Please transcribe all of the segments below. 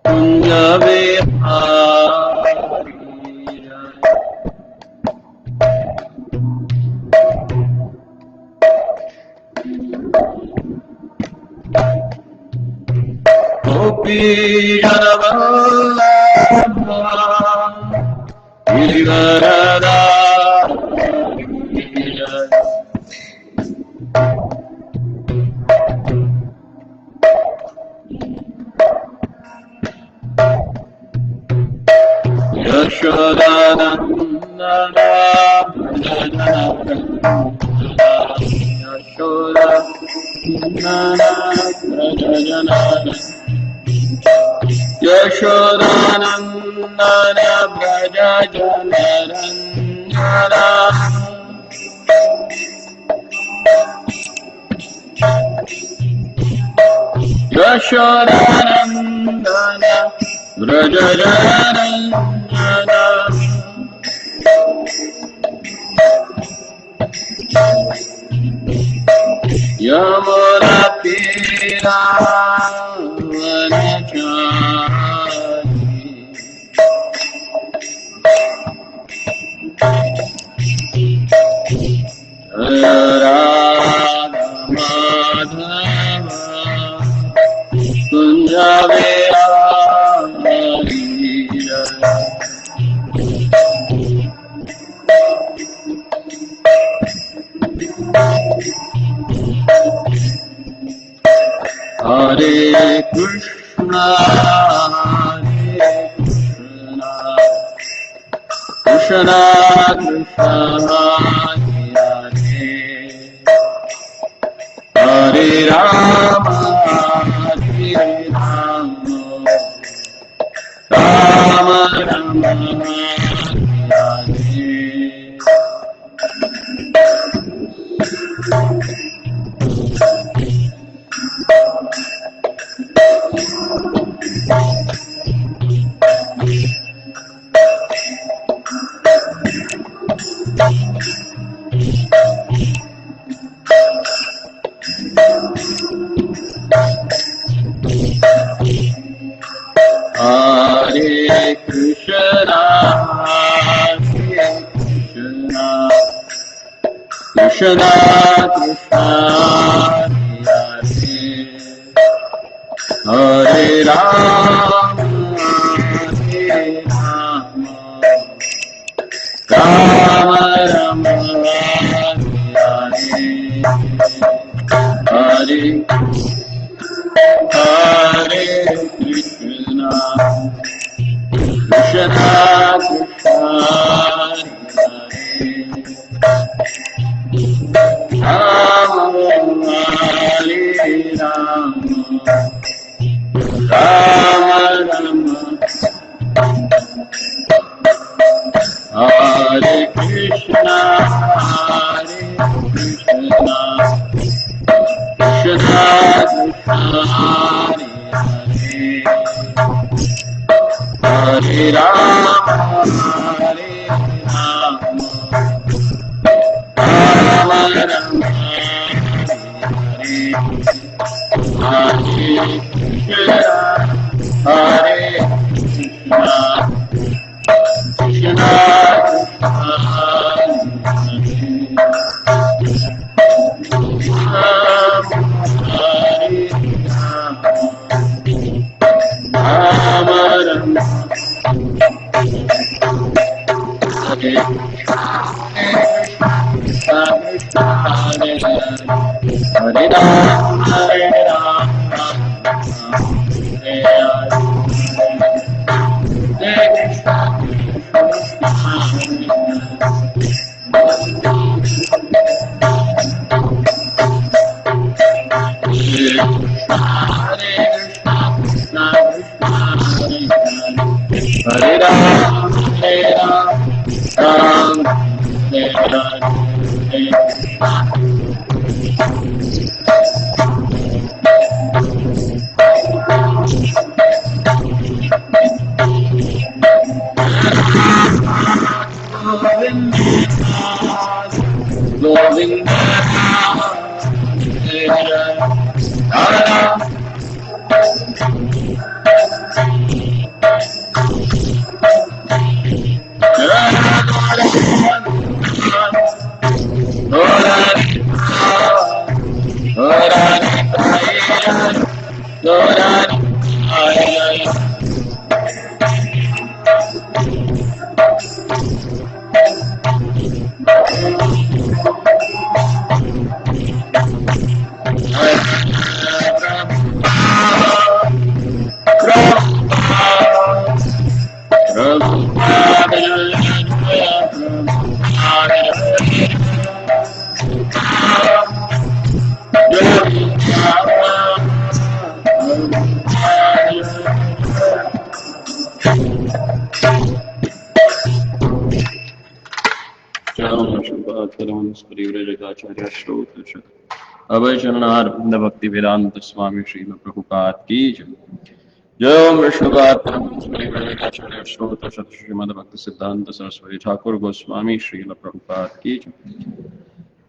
Kunja Vihari Gopi Vallabha Giridhara Yashodanandana Yashodanandana Braja Janarandana Yashodanandana Braja Janarandana Yamuna Tira Radha Madhava Kunja Vihari Hare Krishna Krishna Krishna Hare Rama Hare Rama Rama Rama Hare Hare Krishna, Krishna Krishna, Hare Rama, Hare Rama, Rama Rama, Hare Hare Krishna, Krishna Krishna, Rama Hare Rama, Rama Rama, Hare Krishna, Krishna Krishna, Hare Rama, Hare Rama, Rama Rama, Hare Krishna, Hare Krishna, Krishna Hare Rama, Hare Rama, Govinda, अभय चरणारविंद भक्ति वेदांत स्वामी श्रील प्रभुपाद की जय। जय ओम विष्णुपाद श्रीमद भक्ति सिद्धांत सरस्वती ठाकुर गोस्वामी श्रील प्रभुपाद की जय।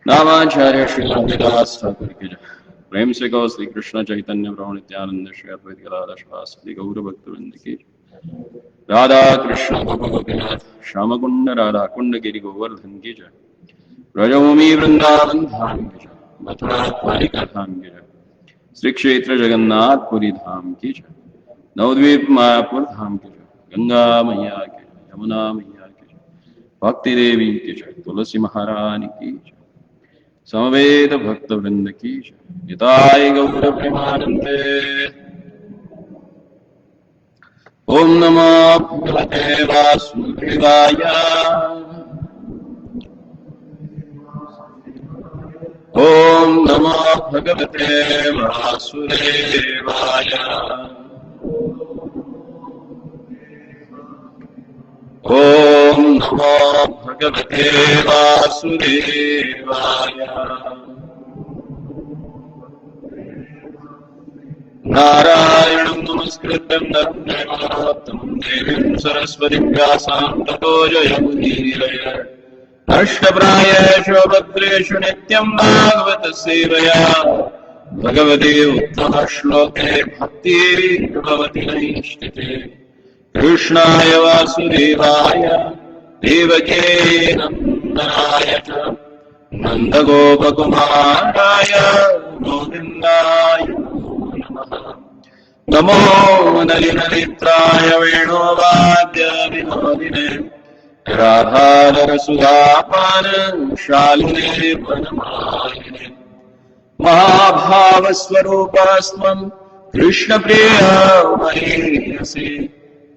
नामाचार्य श्री रामदास ठाकुर की जय। प्रेम से गौ श्री कृष्ण चैतन्य प्रभु नित्यानंद श्री अद्वैत गदाधर श्रीवासदि गौर भक्तवृंद की राधा कृष्ण गोपीनाथ श्याम कुंड राधा कुंड गिरि गोवर्धन की जय। ब्रजभूमि वृंदावन धाम की जय। मथुरा द्वारिका धाम की जय। श्री क्षेत्र जगन्नाथपुरी धाम की जय। नवद्वीप मायापुर धाम की जय। गंगा मैया की जय। यमुना मैया की जय। भक्ति देवी की जय। तुलसी महारानी की जय। समवेत भक्त वृंद की जय। निताय गौर प्रेमानंदे। ओम नमो भगवते वासुदेवाय। ओम नमो भगवते वासुदेवाय। ओम नमो भगवते वासुदेवाय। नारायणं नमस्कृत्यं नरं चैव नरोत्तमं देवीं सरस्वतीं व्यासां ततो जयमुदीरये। नष्टप्रायेषु भद्रेषु नित्यं भागवत सेवया भगवते उत्तमश्लोके भक्तिर्भवति नैष्ठिते। कृष्णाय वासुदेवाय देवके नन्दनाय च नन्दगोपकुमाराय गोविन्दाय नमो नलिननेत्राय वेणुवाद्य विनोदिने राधारसुधापान शालिने वनमालिने महाभावस्वरूपास्त्वं कृष्णप्रिया महीयसी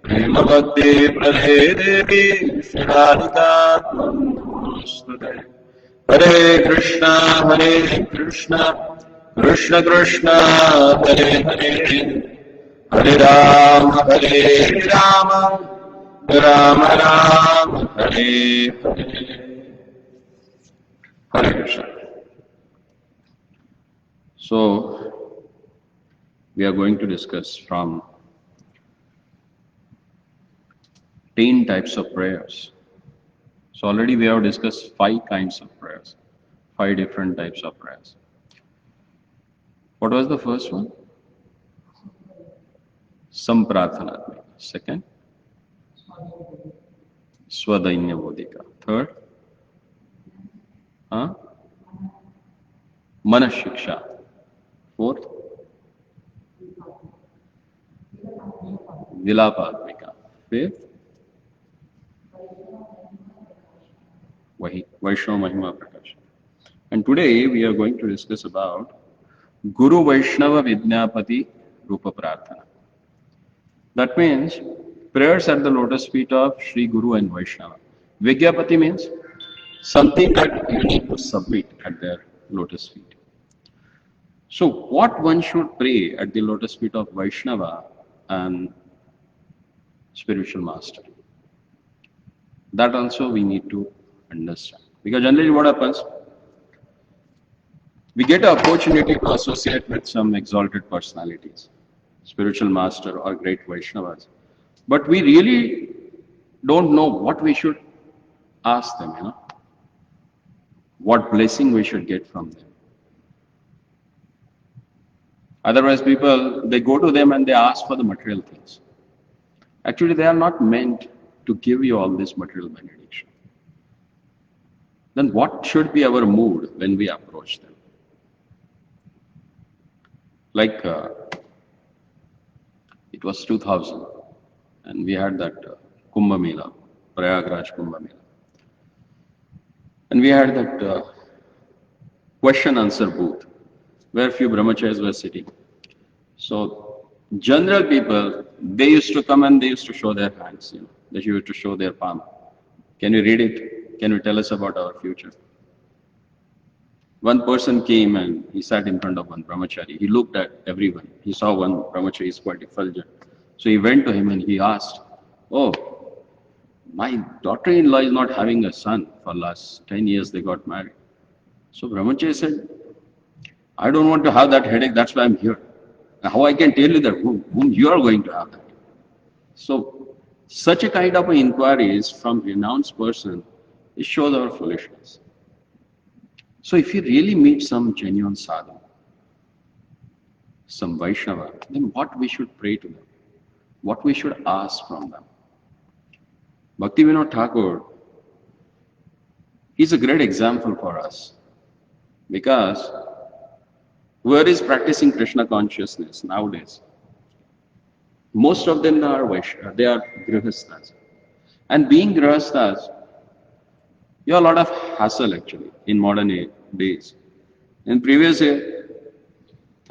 प्रेमभक्ति प्रदे देवी श्रीराधिका त्वं नमोऽस्तुते। हरे Krishna Krishna Krishna Hare Hare Hare Ram Ram Ram Hare Hare. Hare Krishna. So, we are going to discuss from 10 types of prayers. So already we have discussed 5 kinds of prayers, 5 different types of prayers. What was the first one? Samprarthanatmika. Second? Swadainya Bodhika. Third? Manashiksha. Fourth? Vilapatmika. Fifth? Vaishnava Mahima Prakash. And today we are going to discuss about Guru Vaishnava Vidyapati Rupa Prarthana. That means prayers at the lotus feet of Sri Guru and Vaishnava. Vidyapati means something that you need to submit at their lotus feet. So what one should pray at the lotus feet of Vaishnava and spiritual master? That also we need to understand. Because generally what happens? We get an opportunity to associate with some exalted personalities, spiritual master or great Vaishnavas. But we really don't know what we should ask them, what blessing we should get from them. Otherwise, people, they go to them and they ask for the material things. Actually, they are not meant to give you all this material benediction. Then what should be our mood when we approach them? Like, it was 2000, and we had that Kumbh Mela, Prayagraj Kumbh Mela. And we had that question answer booth where few brahmacharis were sitting. So, general people, they used to come and they used to show their hands, they used to show their palm. Can you read it? Can you tell us about our future? One person came and he sat in front of one brahmachari. He looked at everyone. He saw one brahmachari is quite effulgent. So he went to him and he asked, "Oh, my daughter-in-law is not having a son. For last 10 years they got married." So brahmachari said, "I don't want to have that headache, that's why I'm here. How I can tell you that whom you are going to have that?" So such a kind of inquiries from renounced person, it shows our foolishness. So if you really meet some genuine sadhu, some Vaishnava, then what we should pray to them? What we should ask from them? Bhaktivinoda Thakur is a great example for us, because whoever is practicing Krishna consciousness nowadays, most of them are Vaishnava, they are Grihasthas. And being Grihasthas, you have a lot of hassle actually in modern days. In previous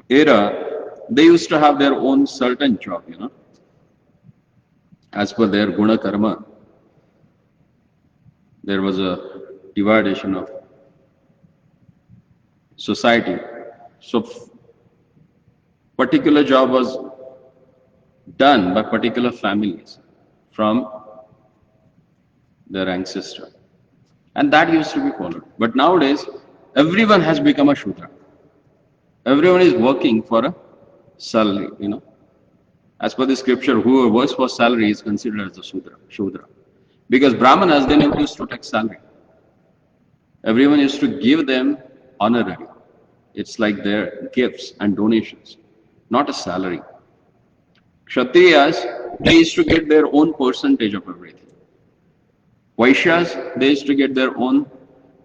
era, they used to have their own certain job, as per their guna karma. There was a division of society. So particular job was done by particular families from their ancestor. And that used to be followed. But nowadays, everyone has become a Shudra. Everyone is working for a salary, As per the scripture, whoever works for salary is considered as a Shudra. Because Brahmanas, they never used to take salary. Everyone used to give them honorary. It's like their gifts and donations, not a salary. Kshatriyas, they used to get their own percentage of everything. Vaishyas, they used to get their own,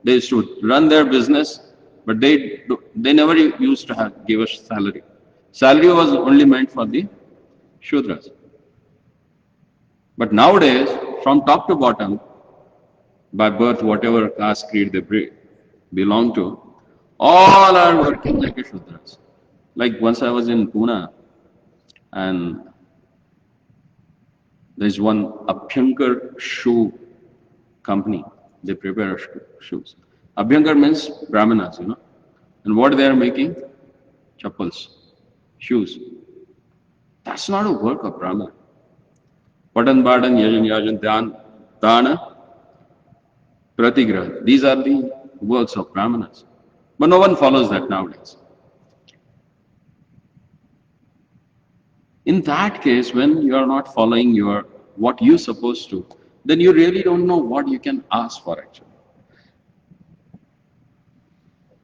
they used to run their business, but they never used to give us salary. Salary was only meant for the Shudras. But nowadays, from top to bottom, by birth, whatever caste creed they belong to, all are working like a Shudras. Like once I was in Pune, and there's one Abhyankar shoe company. They prepare shoes. Abhyankar means Brahmanas, And what they are making? Chappals, shoes. That's not a work of Brahman. Patan, Badan, Yajan, Dana, Pratigraha. These are the works of Brahmanas. But no one follows that nowadays. In that case, when you are not following what you're supposed to, then you really don't know what you can ask for actually.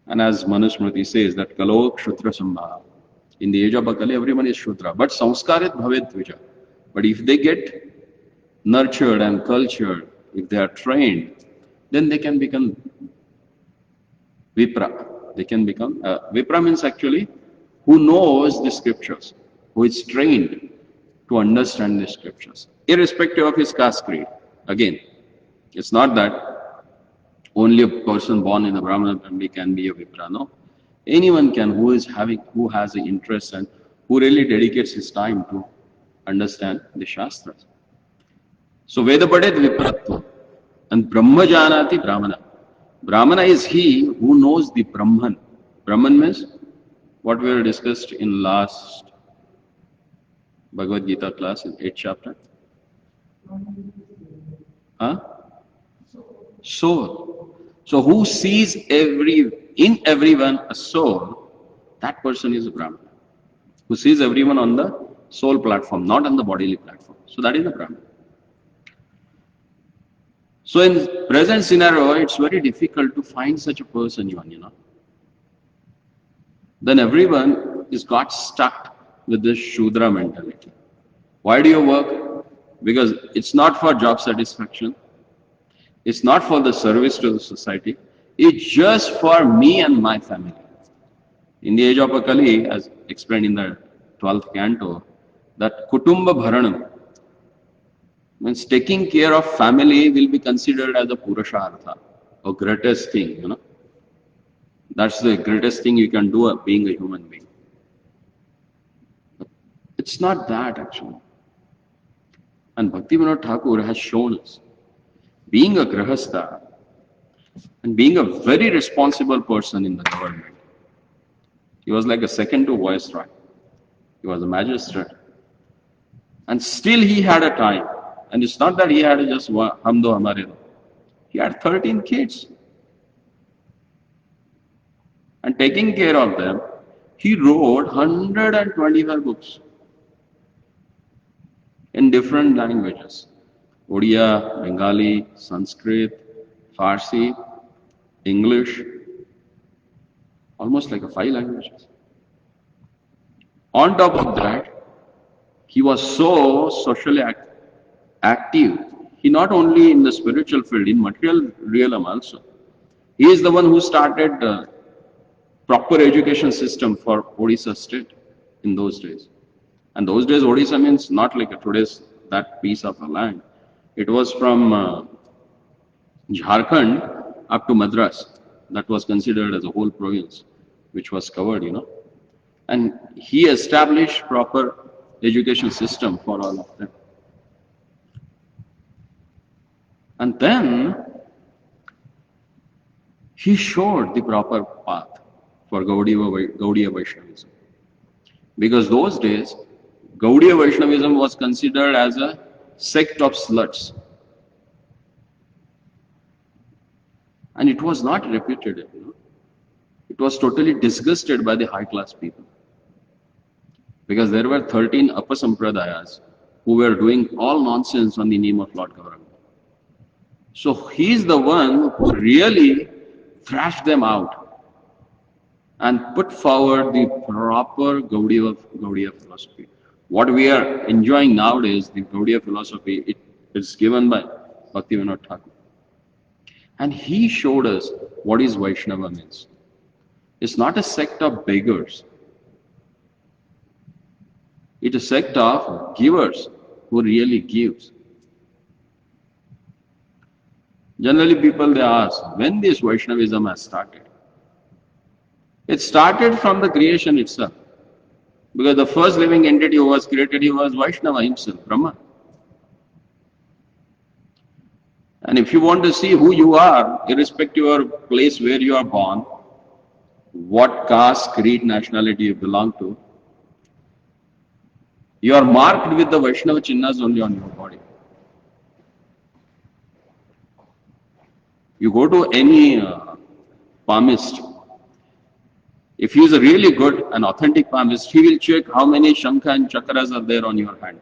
And as Manusmriti says that Kalo Kshudra Sambhava. In the age of Akali, everyone is Shudra. But Samskarit Bhavet Dvija. But if they get nurtured and cultured, if they are trained, then they can become Vipra. They can become, Vipra means actually who knows the scriptures, who is trained to understand the scriptures, irrespective of his caste creed. Again, it's not that only a person born in a Brahmana family can be a Vipra. No, anyone can who has the interest and who really dedicates his time to understand the Shastras. So Veda Padet Vipratva and Brahma Janati Brahmana. Brahmana is he who knows the Brahman. Brahman means what we have discussed in last Bhagavad Gita class in 8th chapter. Soul. So who sees in everyone a soul, that person is a Brahman. Who sees everyone on the soul platform, not on the bodily platform. So that is a Brahman. So in present scenario, it's very difficult to find such a person even, Then everyone is got stuck with this Shudra mentality. Why do you work? Because it's not for job satisfaction. It's not for the service to the society. It's just for me and my family. In the age of Akali, as explained in the 12th canto, that Kutumba Bharanam means taking care of family will be considered as a Purushartha, a greatest thing, That's the greatest thing you can do being a human being. But it's not that actually. And Bhaktivinoda Thakur has shown us, being a Grahastha and being a very responsible person in the government. He was like a second to Viceroy. He was a magistrate. And still he had a time. And it's not that he had just hum do hamare do. He had 13 kids. And taking care of them, he wrote 125 books in different languages. Odia, Bengali, Sanskrit, Farsi, English, almost like 5 languages. On top of that, he was so socially active. He not only in the spiritual field, in material realm also. He is the one who started the proper education system for Odisha state in those days. And those days, Odisha means not like today's that piece of a land. It was from Jharkhand up to Madras. That was considered as a whole province, which was covered, And he established proper education system for all of them. And then he showed the proper path for Gaudiya Vaishnavism. Because those days, Gaudiya Vaishnavism was considered as a sect of sluts. And it was not reputed, It was totally disgusted by the high class people. Because there were 13 Apasampradayas who were doing all nonsense on the name of Lord Gauranga. So he's the one who really thrashed them out and put forward the proper Gaudiya philosophy. What we are enjoying nowadays, the Gaudiya philosophy, it is given by Bhaktivinoda Thakur. And he showed us what is Vaishnava means. It's not a sect of beggars. It's a sect of givers who really gives. Generally people they ask, when this Vaishnavism has started? It started from the creation itself. Because the first living entity who was created, he was Vaishnava himself, Brahma. And if you want to see who you are, irrespective of place where you are born, what caste, creed, nationality you belong to, you are marked with the Vaishnava Chinnas only on your body. You go to any palmist, if he is a really good and authentic palmist, he will check how many Shankha and Chakras are there on your hand.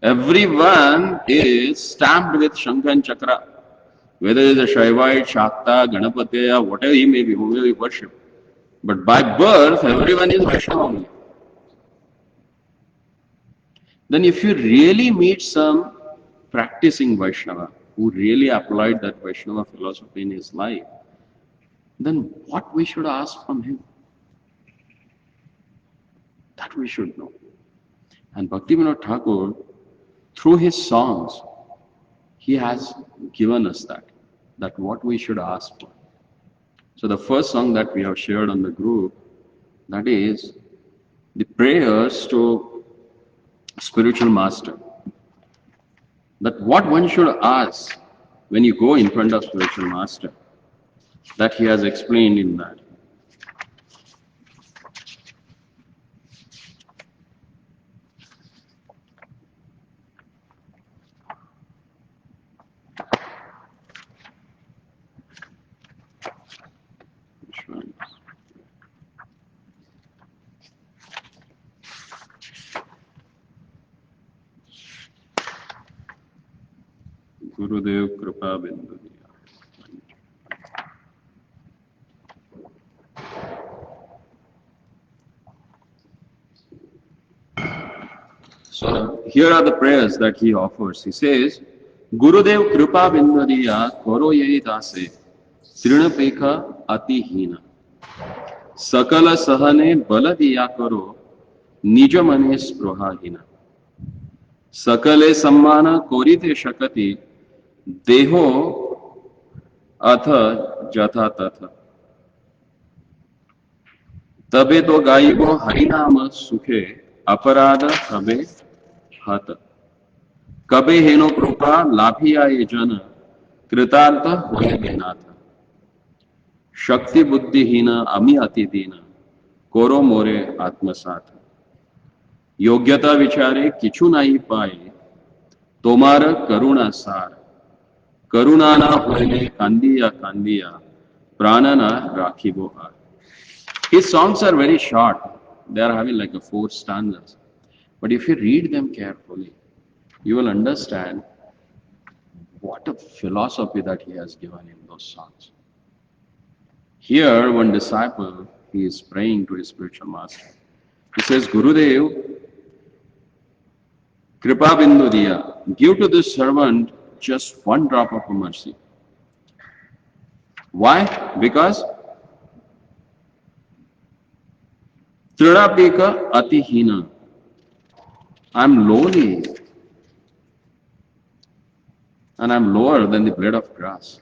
Everyone is stamped with Shankha and Chakra, whether it is a Shaivite, Shakta, Ganapati, or whatever he may be, who may be worshipped. But by birth, everyone is Vaishnava only. Then if you really meet some practicing Vaishnava, who really applied that Vaishnava philosophy in his life, then what we should ask from him? That we should know. And Bhaktivinoda Thakur, through his songs, he has given us that what we should ask for. So the first song that we have shared on the group, that is the prayers to spiritual master. That what one should ask when you go in front of spiritual master, that he has explained in that. गुरुदेव कृपा बिंदु दिया। So here are the prayers that he offers. He says, Gurudev Kripa Bindadiya Koro Yei Dase Trinapekha Atihina Sakala Sahane Baladiya Koro Nij Mane Spruhahina Sakale Sammana Korite Shakati Deho Atha Jatha Tatha तबे तो गाइबो हरिनाम सुखे अपराध कबे हत कबे हेनो कृपा लाभिया ये जन कृतार्थ होए बेनाथ शक्ति बुद्धिहीन अमी अति दीन कोरो मोरे आत्मसात योग्यता विचारे किछु नहीं पाए तोमार करुणा सार करुणा ना होए कांदिया प्राण ना राखिबो हार. His songs are very short. They are having like 4 stanzas. But if you read them carefully, you will understand what a philosophy that he has given in those songs. Here, one disciple, he is praying to his spiritual master. He says, Gurudev, Kripa Bindu Diya, give to this servant just one drop of mercy. Why? Because Tridapeka Atihina. I'm lowly and I'm lower than the blade of grass.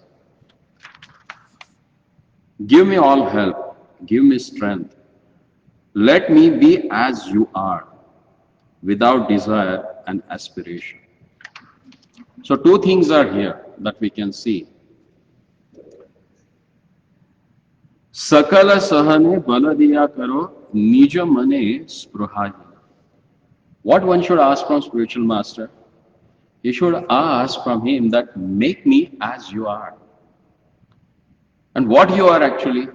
Give me all help, give me strength. Let me be as you are, without desire and aspiration. So 2 things are here that we can see. Sakala sahane baladiya karo nija mane spruhahi. What one should ask from spiritual master? He should ask from him that make me as you are. And what you are actually?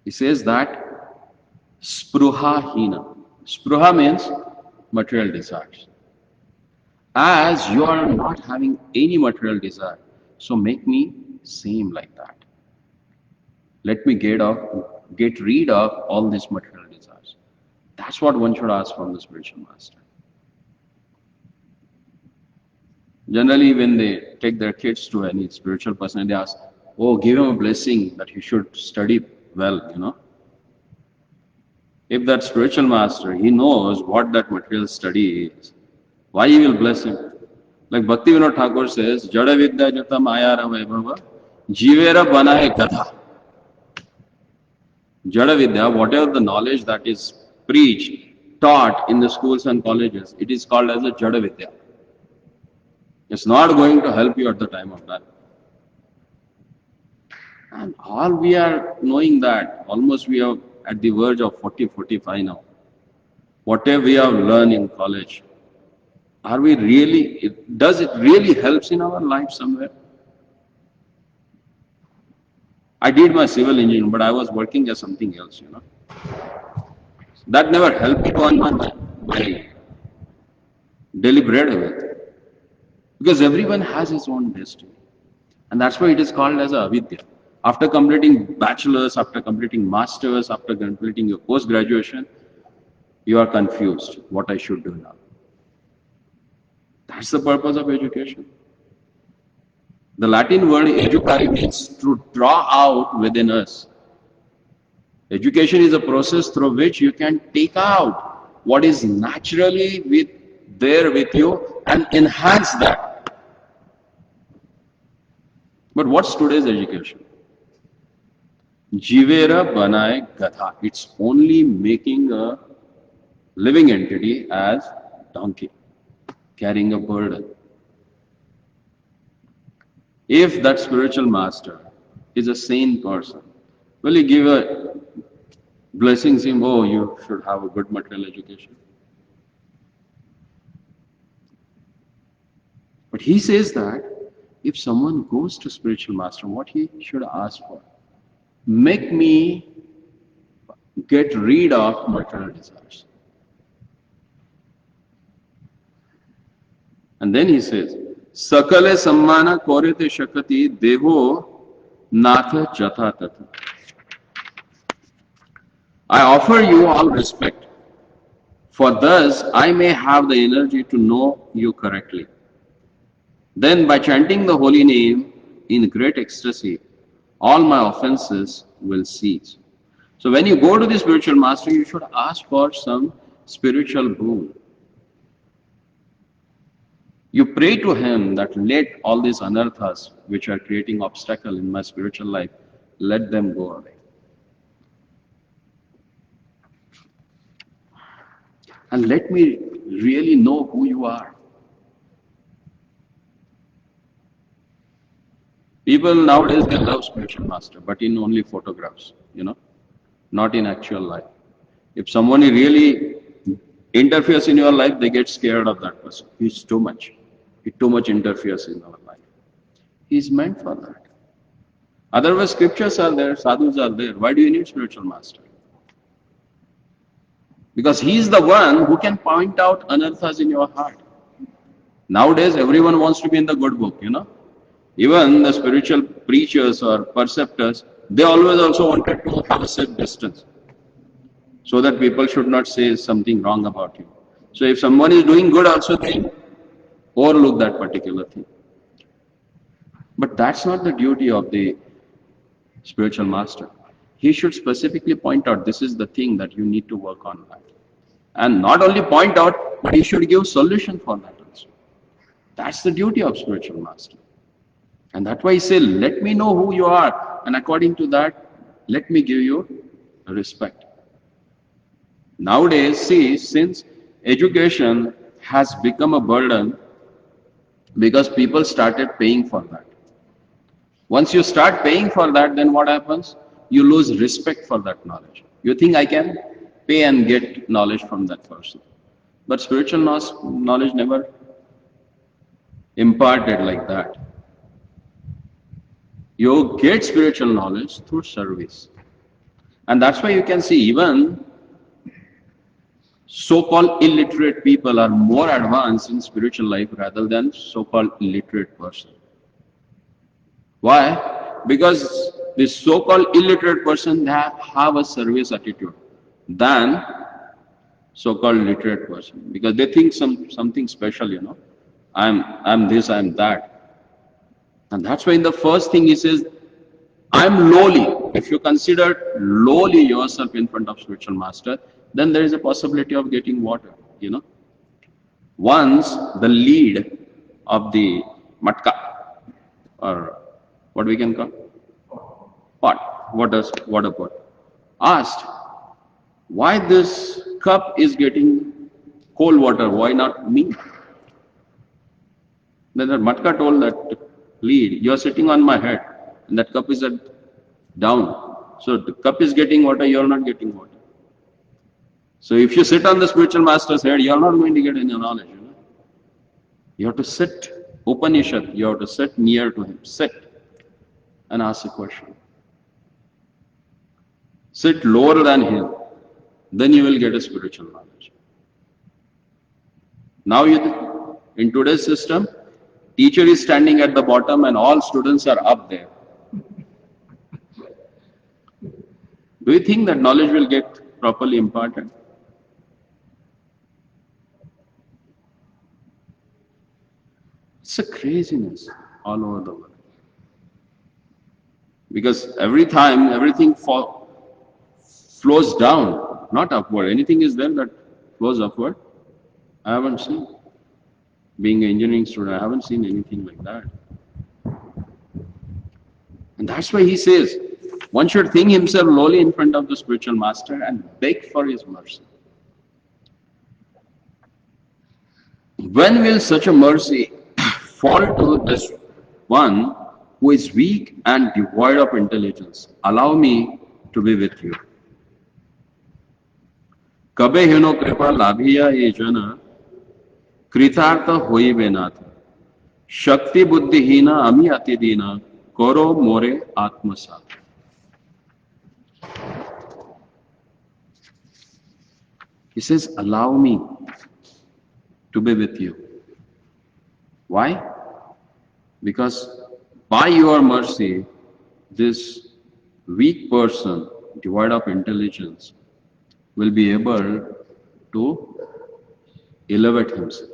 He says that spruhahina. Spruha means material desires. As you are not having any material desire, so make me same like that. Let me get rid of all these material desires. That's what one should ask from the spiritual master. Generally, when they take their kids to any spiritual person, they ask, oh, give him a blessing that he should study well, If that spiritual master, he knows what that material study is, why he will bless him? Like Bhaktivinoda Thakur says, Jada Vidya Jata Mayara Vaibhava, Jivera Banaye Gadha. Jada Vidya, whatever the knowledge that is preached, taught in the schools and colleges, it is called as a Jada Vidya. It's not going to help you at the time of death. And all we are knowing that, almost we are at the verge of 40, 45 now. Whatever we have learned in college, does it really helps in our life somewhere? I did my civil engineering, but I was working as something else, That never helped me to earn my daily bread with. Because everyone has his own destiny. And that's why it is called as a avidya. After completing bachelor's, after completing master's, after completing your post-graduation, you are confused what I should do now. That's the purpose of education. The Latin word educare means to draw out within us. Education is a process through which you can take out what is naturally there with you and enhance that. But what's today's education? Jivera Banaye Gatha. It's only making a living entity as donkey, carrying a burden. If that spiritual master is a sane person, will he give a blessings him, oh, you should have a good material education? But he says that if someone goes to spiritual master, what he should ask for? Make me get rid of material desires. And then he says, Sakale sammana korite shakati deho natha jatha tatha. I offer you all respect For thus I may have the energy to know you correctly. Then by chanting the holy name in great ecstasy, all my offenses will cease. So when you go to the spiritual master, you should ask for some spiritual boon. You pray to him that let all these anarthas which are creating obstacle in my spiritual life, let them go away. And let me really know who you are. People nowadays, they love spiritual master, but in only photographs, not in actual life. If someone really interferes in your life, they get scared of that person. He's too much. He too much interferes in our life. He's meant for that. Otherwise, scriptures are there, sadhus are there. Why do you need spiritual master? Because he is the one who can point out anarthas in your heart. Nowadays, everyone wants to be in the good book, Even the spiritual preachers or perceptors, they always also wanted to have a safe distance so that people should not say something wrong about you. So if someone is doing good, also they overlook that particular thing. But that's not the duty of the spiritual master. He should specifically point out this is the thing that you need to work on that. And not only point out, but he should give solution for that also. That's the duty of spiritual master. And that's why he said, let me know who you are. And according to that, let me give you respect. Nowadays, see, since education has become a burden, because people started paying for that. Once you start paying for that, then what happens? You lose respect for that knowledge. You think I can pay and get knowledge from that person. But spiritual knowledge never imparted like that. You get spiritual knowledge through service. And that's why you can see even so-called illiterate people are more advanced in spiritual life rather than so-called illiterate person. Why? Because this so-called illiterate person have a service attitude than so-called literate person. Because they think something special, I'm this, I'm that. And that's why in the first thing he says, I'm lowly. If you consider lowly yourself in front of spiritual master, then there is a possibility of getting water, Once the lead of the matka, or what we can call, pot, water pot, asked, why this cup is getting cold water, why not me? Then the matka told that lead, you are sitting on my head, and that cup is down. So the cup is getting water, you are not getting water. So if you sit on the spiritual master's head, you are not going to get any knowledge. You have to sit, Upanishad, you have to sit near to him, sit and ask a question. Sit lower than him, then you will get a spiritual knowledge. Now in today's system, teacher is standing at the bottom and all students are up there. Do you think that knowledge will get properly imparted? It's a craziness all over the world. Because every time everything flows down, not upward. Anything is there that flows upward? I haven't seen. Being an engineering student, I haven't seen anything like that. And that's why he says, one should think himself lowly in front of the spiritual master and beg for his mercy. When will such a mercy fall to this one who is weak and devoid of intelligence? Allow me to be with you. Kabe hino kripa labhiya ye jana kritartha hoibe nath. Shakti buddhihina ami atidina koro more atmasat. He says, allow me to be with you. Why? Because by your mercy, this weak person, devoid of intelligence, will be able to elevate himself.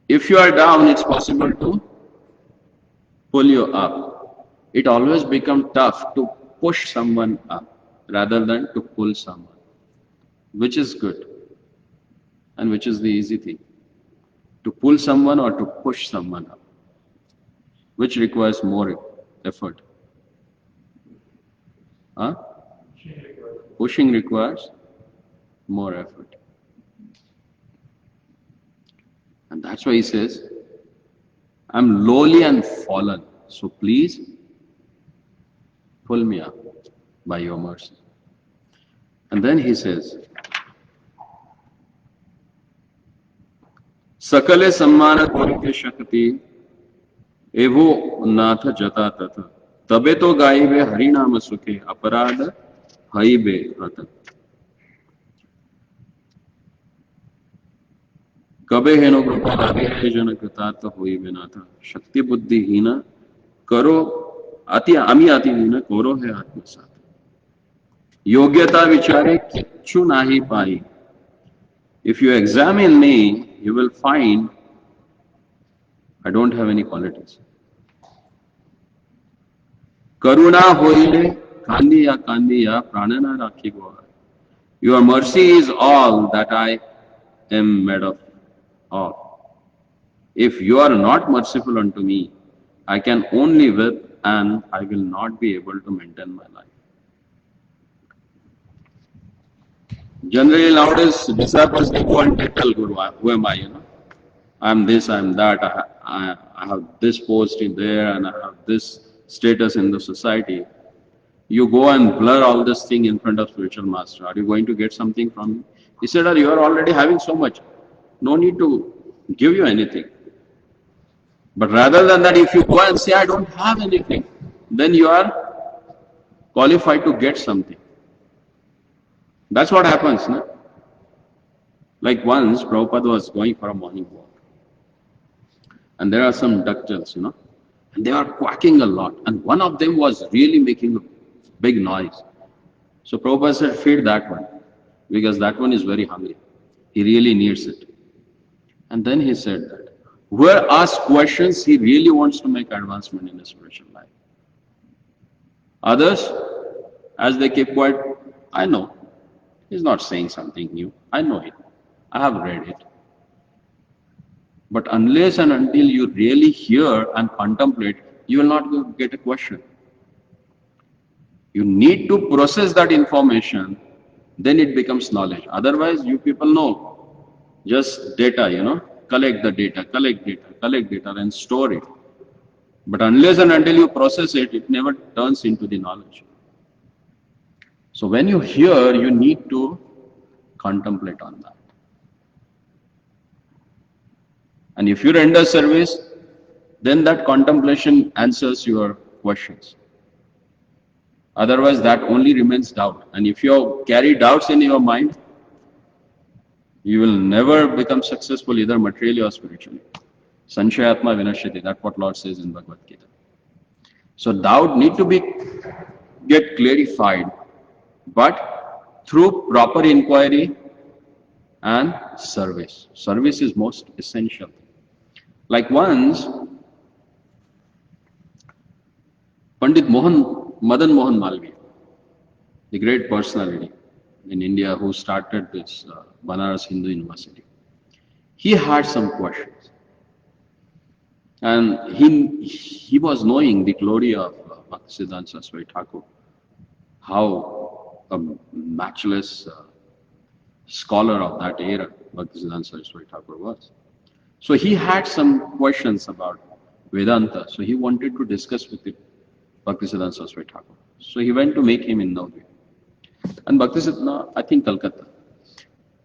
If you are down, it's possible to pull you up. It always becomes tough to push someone up rather than to pull someone, which is good and which is the easy thing. To pull someone or to push someone up, which requires more effort. Huh? Pushing requires more effort. And that's why he says, I'm lowly and fallen, so please pull me up by your mercy. And then he says, सकले सम्मान कोरिके शक्ति एवो नाथ जता तथ तबे तो गाइबे हरिनाम सुखे अपराध हईबे हत कबे हेनो कृपा लागे जन कृतार्थ होइबे नाथ शक्ति बुद्धिहीन करो अति आम्ही अतिहीन करो हे आत्मसात योग्यता विचारे किच्छु नाही पाई. If you examine me, you will find I don't have any qualities. Karuna hoile kandiya pranana rakhi goa. Your mercy is all that I am made of. If you are not merciful unto me, I can only whip and I will not be able to maintain my life. Generally nowadays, disciples, they go and tell Guru, who am I, I'm this, I'm that, I have this post in there and I have this status in the society. You go and blur all this thing in front of spiritual master. Are you going to get something from him? He said, you are already having so much. No need to give you anything. But rather than that, if you go and say, I don't have anything, then you are qualified to get something. That's what happens. No? Like once, Prabhupada was going for a morning walk. And there are some ducktales, and they are quacking a lot. And one of them was really making a big noise. So Prabhupada said, feed that one, because that one is very hungry. He really needs it. And then he said that whoever asks questions, he really wants to make advancement in his spiritual life. Others, as they keep quiet, I know. He's not saying something new. I know it. I have read it. But unless and until you really hear and contemplate, you will not get a question. You need to process that information, then it becomes knowledge. Otherwise, you people know just data, collect the data, collect data and store it. But unless and until you process it, it never turns into the knowledge. So when you hear, you need to contemplate on that. And if you render service, then that contemplation answers your questions. Otherwise, that only remains doubt. And if you carry doubts in your mind, you will never become successful either materially or spiritually. Sanshayatma vinashyati, that's what Lord says in Bhagavad Gita. So doubt need to get clarified, but through proper inquiry and service. Service is most essential. Like once, Pandit Madan Mohan Malviya, the great personality in India who started this Banaras Hindu University, he had some questions. And he was knowing the glory of Bhaktisiddhanta Saraswati Thakur, how a matchless scholar of that era Bhaktisiddhanta Saraswati Thakur was. So he had some questions about Vedanta. So he wanted to discuss with Bhaktisiddhanta Saraswati Thakur. So he went to make him in Navadvip. And Bhaktisiddhanta, I think Calcutta.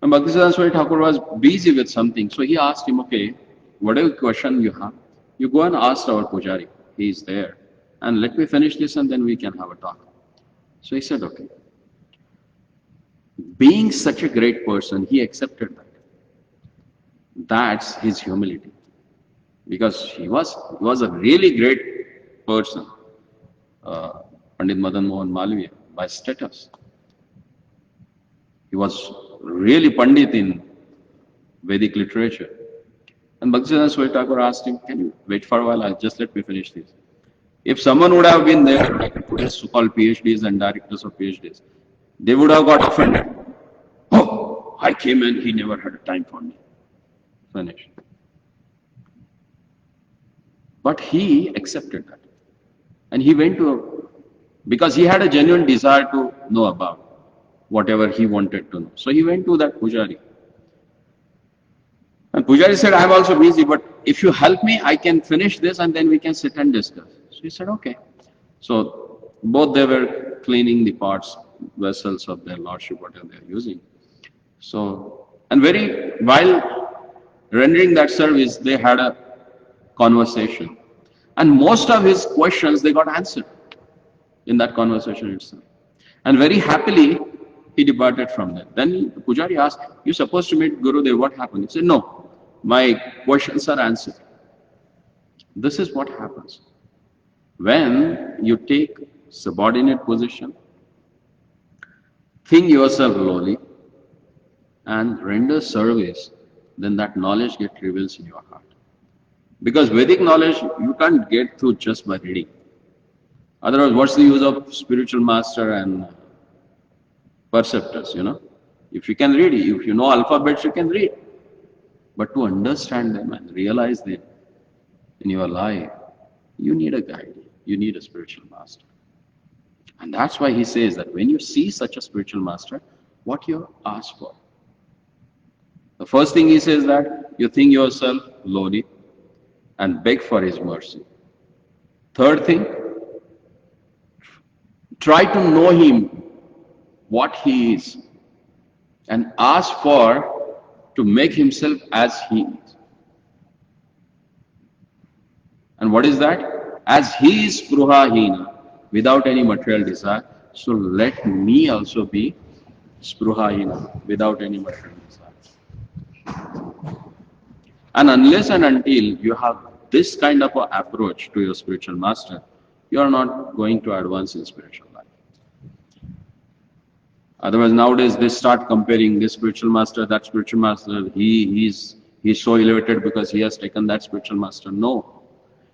And Bhaktisiddhanta Saraswati Thakur was busy with something. So he asked him, okay, whatever question you have, you go and ask our Pujari. He is there. And let me finish this and then we can have a talk. So he said, okay. Being such a great person, he accepted that. That's his humility. Because he was a really great person, Pandit Madan Mohan Malviya, by status. He was really Pandit in Vedic literature. And Bhaktisiddhanta Swami Thakur asked him, can you wait for a while? Just let me finish this. If someone would have been there, like today's so-called PhDs and directors of PhDs, they would have got offended. Oh, I came and he never had a time for me. Finished. But he accepted that. And he went to, because he had a genuine desire to know about whatever he wanted to know. So he went to that Pujari. And Pujari said, I'm also busy, but if you help me, I can finish this and then we can sit and discuss. So he said, okay. So both they were cleaning the pots, vessels of their lordship, whatever they are using. So, and while rendering that service, they had a conversation. And most of his questions, they got answered in that conversation itself. And very happily, he departed from there. Then Pujari asked, you're supposed to meet Gurudev, what happened? He said, no, my questions are answered. This is what happens. When you take subordinate position, think yourself lowly, and render service, then that knowledge gets revealed in your heart. Because Vedic knowledge, you can't get through just by reading. Otherwise, what's the use of spiritual master and perceptors, If you can read, if you know alphabets, you can read. But to understand them and realize them in your life, you need a guide. You need a spiritual master. And that's why he says that when you see such a spiritual master, what you ask for? The first thing he says that you think yourself lowly and beg for his mercy. Third thing, try to know him, what he is, and ask for to make himself as he is. And what is that? As he is spruhahina, without any material desire, so let me also be spruhahina, without any material desire. And unless and until you have this kind of an approach to your spiritual master, you are not going to advance in spiritual life. Otherwise, nowadays they start comparing this spiritual master, that spiritual master. He's so elevated because he has taken that spiritual master. No.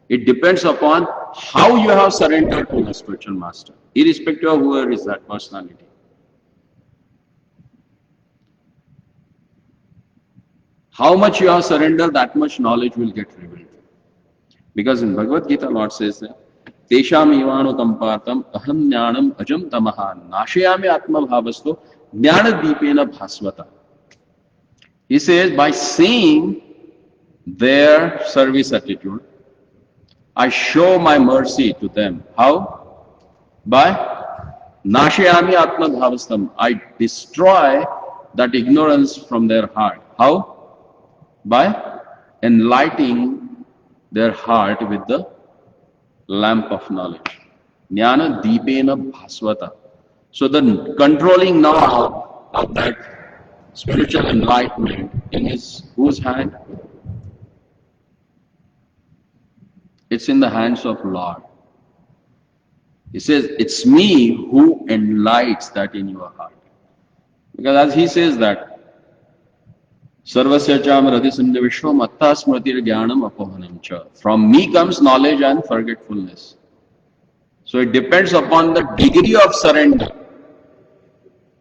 It depends upon how you have surrendered to the spiritual master, irrespective of whoever is that personality. How much you have surrendered, that much knowledge will get revealed. Because in Bhagavad Gita, Lord says that, Tesham ivano tampatam aham jnanam ajam tamaha nashayami atma bhavasto jnana deepena bhasvata. He says, by seeing their service attitude, I show my mercy to them. How? By nashayami atma bhavastam. I destroy that ignorance from their heart. How? By enlightening their heart with the lamp of knowledge. Jnana deepena bhasvata. So the controlling now of that spiritual enlightenment in whose hand? It's in the hands of Lord. He says, it's me who enlightens that in your heart. Because as he says that, Sarvasya cham radhisandya vishwam atta smritir jnanam apohanam cha. From me comes knowledge and forgetfulness. So it depends upon the degree of surrender.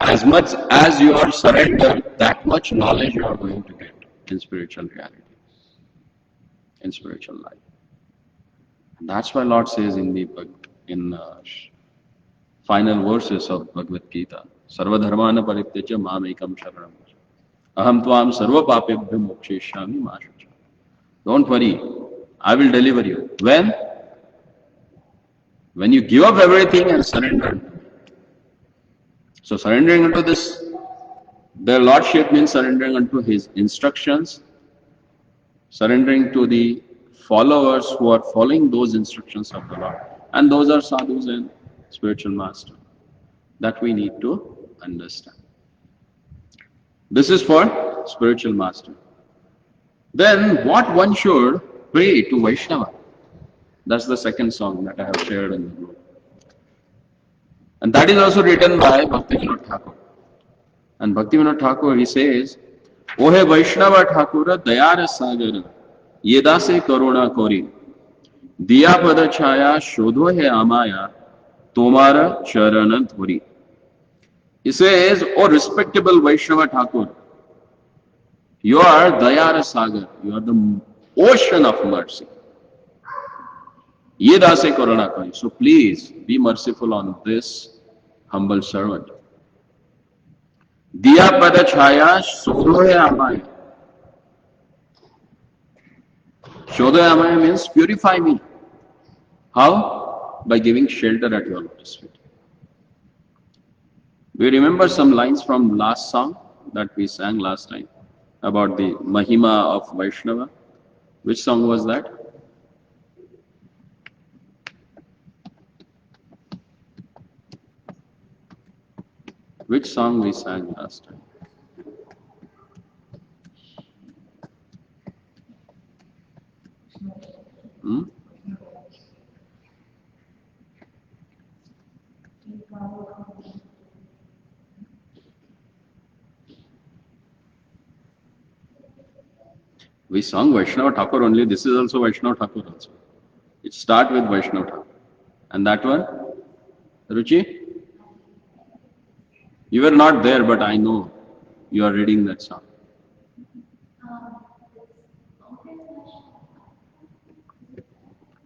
As much as you are surrendered, that much knowledge you are going to get in spiritual reality, in spiritual life. And that's why Lord says in the final verses of Bhagavad Gita, Sarva dharmana parityaja mamekam sharanam. Aham tvam sarva papebhyo moksheshyami ma shucha. Don't worry, I will deliver you. When? When you give up everything and surrender. So surrendering unto this, their Lordship means surrendering unto His instructions, surrendering to the followers who are following those instructions of the Lord. And those are sadhus and spiritual master that we need to understand. This is for spiritual master. Then what one should pray to Vaishnava. That's the second song that I have shared in the group. And that is also written by Bhaktivinoda Thakur. And Bhaktivinoda Thakur, he says, O he Vaishnava Thakur, Dayar Sagar, Yedase Karuna Kori, Diya Pada Chaya, Shodho he Amaya, Tomara Charana Dhuri. He says, O respectable Vaishnava Thakur, you are Dayar Sagar, you are the ocean of mercy. Yedase Karuna Kori. So please be merciful on this humble servant. Diya pada chaya shodhoye amaya. Shodhoye amaya means purify me. How? By giving shelter at your lotus feet. Do you remember some lines from last song that we sang last time about the Mahima of Vaishnava? Which song was that? Which song we sang last time? We sung Vaishnava Thakur only. This is also Vaishnava Thakur also. It starts with Vaishnava Thakur. And that one? Ruchi? You were not there, but I know you are reading that song.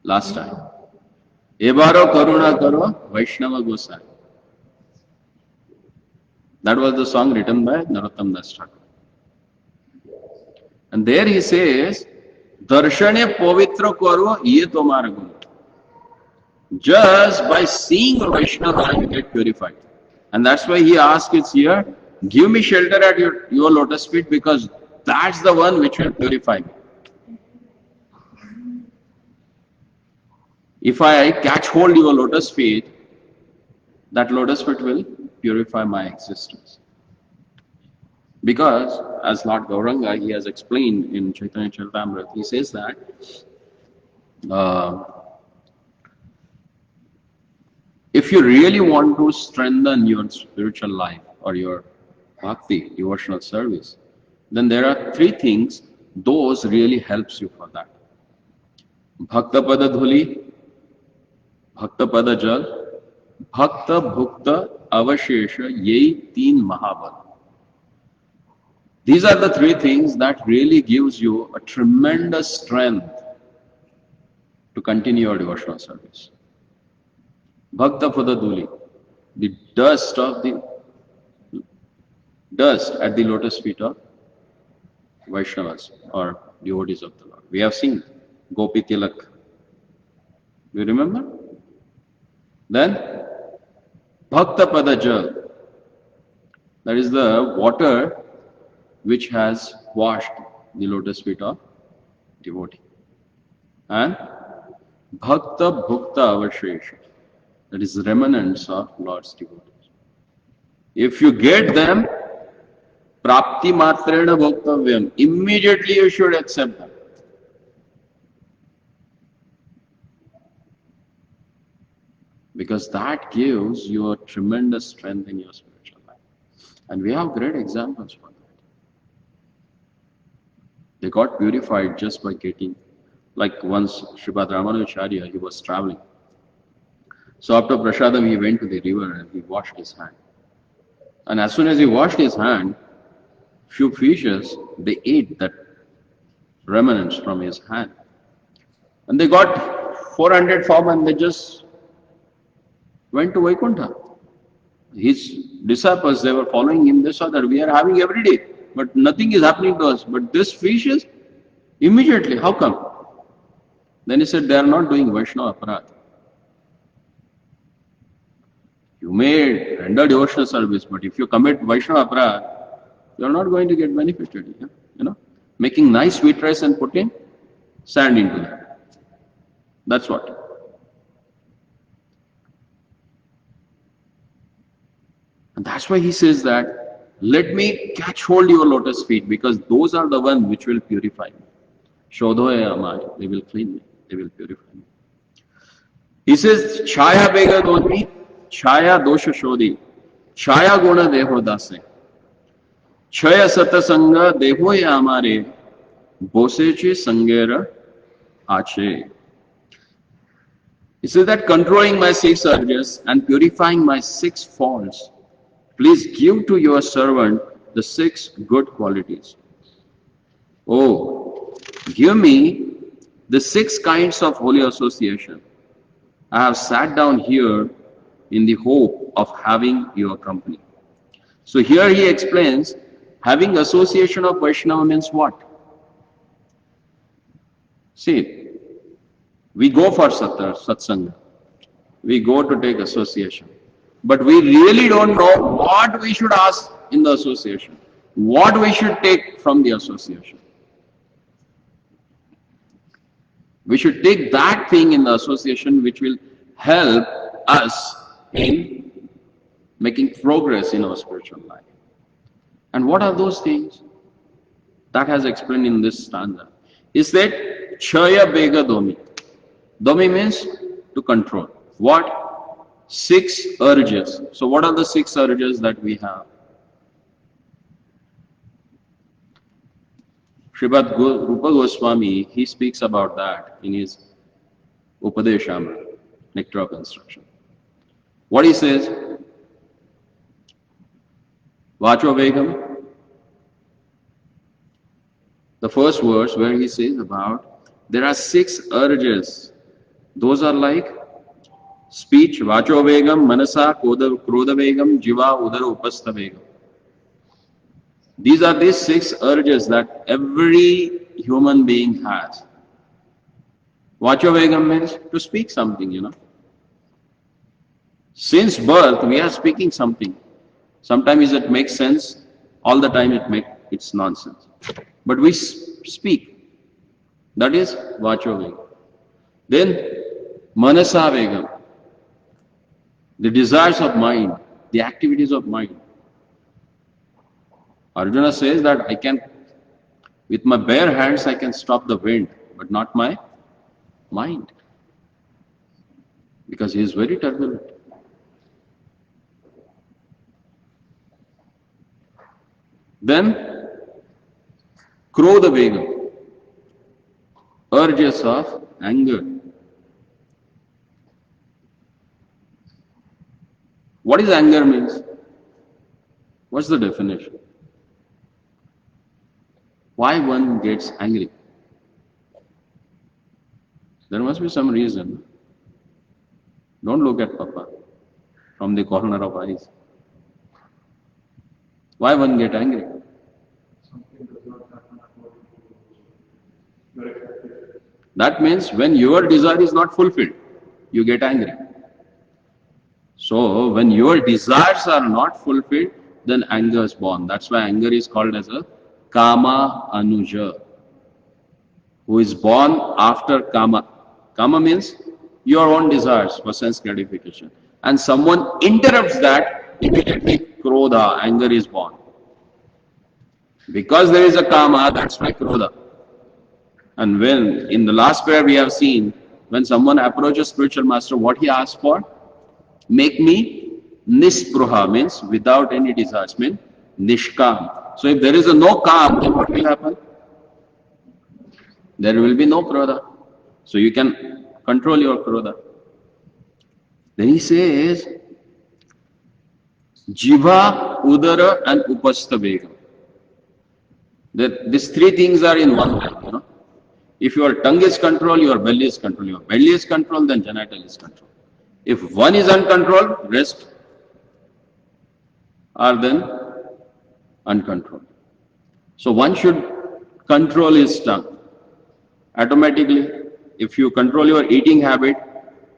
Last time. Ebaro Karuna Karo Vaishnava Gosai. That was the song written by Narottam Das Thakur. And there he says, Darshane Pavitra Karo Ye Tomara Guna. Just by seeing a Vaishnava, you get purified. And that's why he asks it here, give me shelter at your lotus feet, because that's the one which will purify me. If I catch hold your lotus feet, that lotus feet will purify my existence. Because, as Lord Gauranga, he has explained in Chaitanya Charitamrita, he says that if you really want to strengthen your spiritual life or your bhakti, devotional service, then there are three things, those really helps you for that. Bhakta Pada Dhuli, Bhakta Pada Jal, Bhakta Bhukta Avashesha, Yei Teen Mahabal. These are the three things that really gives you a tremendous strength to continue your devotional service. Bhakta Pada Dhuli, the dust at the lotus feet of Vaishnavas or devotees of the Lord. We have seen Gopi Tilak. Do you remember? Then Bhakta Pada Jal, that is the water which has washed the lotus feet of devotee. And Bhakta Bhukta Avashesha, that is remnants of Lord's devotees. If you get them, Prapti Matrena Bhaktavyam, immediately you should accept them. Because that gives you a tremendous strength in your spiritual life. And we have great examples for that. They got purified just by getting, like once Sripad Ramanujacharya, he was traveling. So after Prasadam, he went to the river and he washed his hand. And as soon as he washed his hand, few fishes, they ate that remnants from his hand. And they got 400 form and they just went to Vaikuntha. His disciples, they were following him, they saw that we are having every day, but nothing is happening to us. But this fishes, immediately, how come? Then he said, they are not doing Vaishnava Aparadh. You may render devotional service, but if you commit Vaishnava Aparadh, you are not going to get benefited. You know, making nice sweet rice and putting sand into that. That's what. And that's why he says that, let me catch hold your lotus feet, because those are the ones which will purify me. Shodhoye amai, they will clean me, they will purify me. He says, Chaya bega doni, Chaya dosha shodhi, Chaya guna deho dase. Chaya satasanga deho amare boseche sangera ache. He says that controlling my 6 urges and purifying my 6 faults, please give to your servant the 6 good qualities. Oh, give me the 6 kinds of holy association. I have sat down here in the hope of having your company. So here he explains, having association of Vaishnava means what? See, we go for satsanga. We go to take association. But we really don't know what we should ask in the association, what we should take from the association. We should take that thing in the association which will help us in making progress in our spiritual life. And what are those things? That has explained in this stanza. Is that Chaya Bega Domi. Domi means to control. What? 6 urges. So what are the 6 urges that we have? Sripad Rupa Goswami, he speaks about that in his Upadeshamrita, Nectar of Instruction. What he says? Vacho Vegam. The first verse where he says about there are 6 urges. Those are like speech, Vacho Vegam, Manasa, Krodha Vegam, Jiva, Udara, Upastha Vegam. These are these 6 urges that every human being has. Vacho Vegam means to speak something, Since birth, we are speaking something. Sometimes it makes sense, all the time it's nonsense. But we speak. That is Vacho Vegam. Then Manasa Vegam, the desires of mind, the activities of mind. Arjuna says that with my bare hands I can stop the wind, but not my mind. Because he is very turbulent. Then, Krodha Vegam, urges of anger. What is anger means? What's the definition? Why one gets angry? There must be some reason. Don't look at Papa from the corner of eyes. Why one get angry? That means when your desire is not fulfilled, you get angry. So when your desires are not fulfilled, then anger is born. That's why anger is called as a Kama Anuja, who is born after Kama. Kama means your own desires for sense gratification. And someone interrupts that, immediately Krodha, anger is born. Because there is a Kama, that's why Krodha. And when, in the last prayer we have seen, when someone approaches spiritual master, what he asks for? Make me Nispruha, means without any desires, means Nishkam. So if there is a no Kam, then what will happen? There will be no Krodha. So you can control your Krodha. Then he says, Jiva, Udara and Upastha Vegam. These 3 things are in one line, If your tongue is controlled, your belly is controlled. Your belly is controlled, then genital is controlled. If one is uncontrolled, rest are then uncontrolled. So one should control his tongue. Automatically, if you control your eating habit,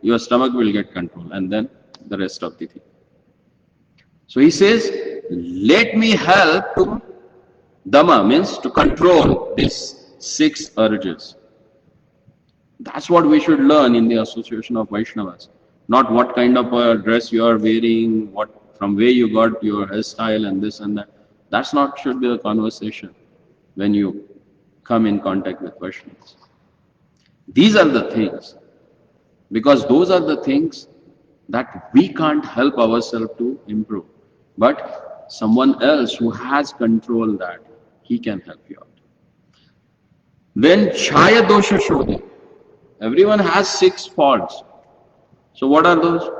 your stomach will get control, and then the rest of the thing. So he says, let me help to Dhamma, means to control these 6 urges. That's what we should learn in the association of Vaishnavas. Not what kind of a dress you are wearing, from where you got your hairstyle and this and that. That's not should be the conversation when you come in contact with Vaishnavas. These are the things, because those are the things that we can't help ourselves to improve. But someone else who has control that, he can help you out. Then Chaya Dosha Shodhi. Everyone has 6 faults. So what are those?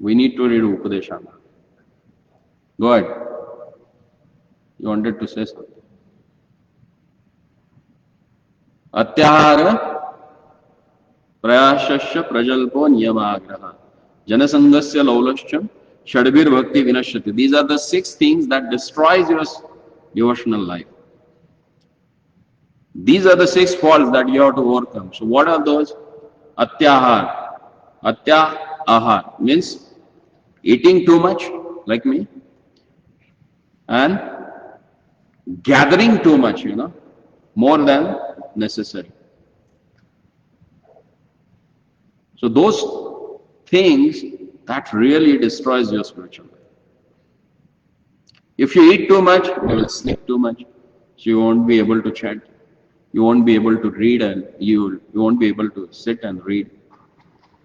We need to read Upadeshana. Go ahead. You wanted to say something. Atyahara prayashasya prajalpo niyamagraha janasangasya laulascha shadbir bhakti vinashyati. These are the 6 things that destroys your devotional life. These are the 6 faults that you have to overcome. So what are those? Atyahar. Atyahar means eating too much, like me, and gathering too much, more than necessary. So those things that really destroys your spiritual life. If you eat too much, you will sleep too much. So you won't be able to chant. You won't be able to read, and you won't be able to sit and read.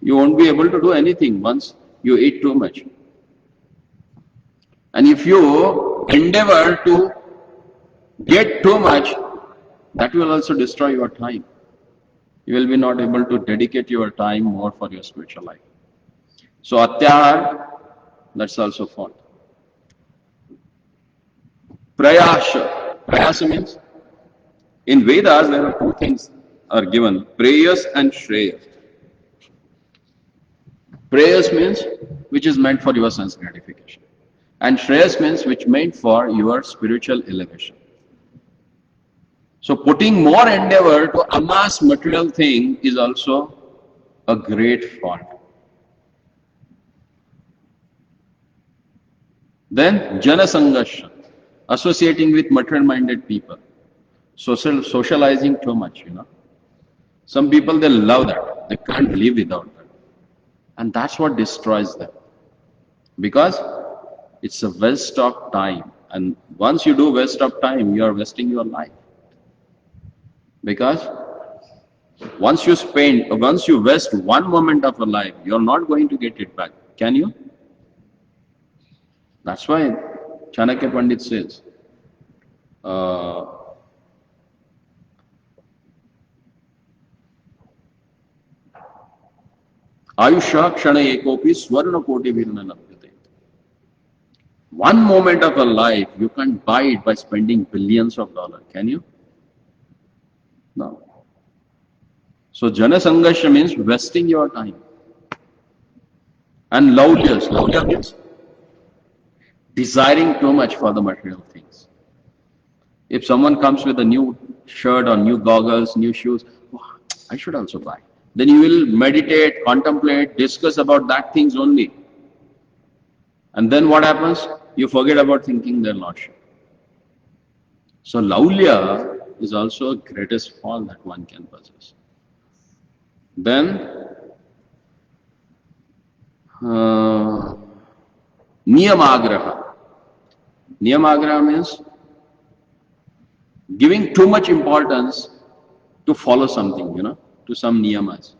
You won't be able to do anything once you eat too much. And if you endeavor to get too much, that will also destroy your time. You will be not able to dedicate your time more for your spiritual life. So atyahar, that's also fault. Prayasha. Prayasha means, in Vedas there are 2 things are given, prayas and shreyas. Prayas means which is meant for your sense gratification, and shreyas means which meant for your spiritual elevation. So putting more endeavor to amass material thing is also a great fault. Then janasangasha, associating with material-minded people, socializing too much. Some people, they love that. They can't live without that, and that's what destroys them, because it's a waste of time. And once you do waste of time, you are wasting your life. Because once you waste one moment of your life, you're not going to get it back. Can you? That's why Chanakya Pandit says, Ayusha kshana ekopi swarna koti virna labhyate. One moment of a life, you can't buy it by spending billions of dollars. Can you? No. So janasangasha means wasting your time. And laulya means desiring too much for the material things. If someone comes with a new shirt or new goggles, new shoes, oh, I should also buy. Then you will meditate, contemplate, discuss about that things only. And then what happens? You forget about thinking their Lordship. So laulya is also a greatest fall that one can possess. Then niyamagraha. Niyamagraha means giving too much importance to follow something, to some niyamas.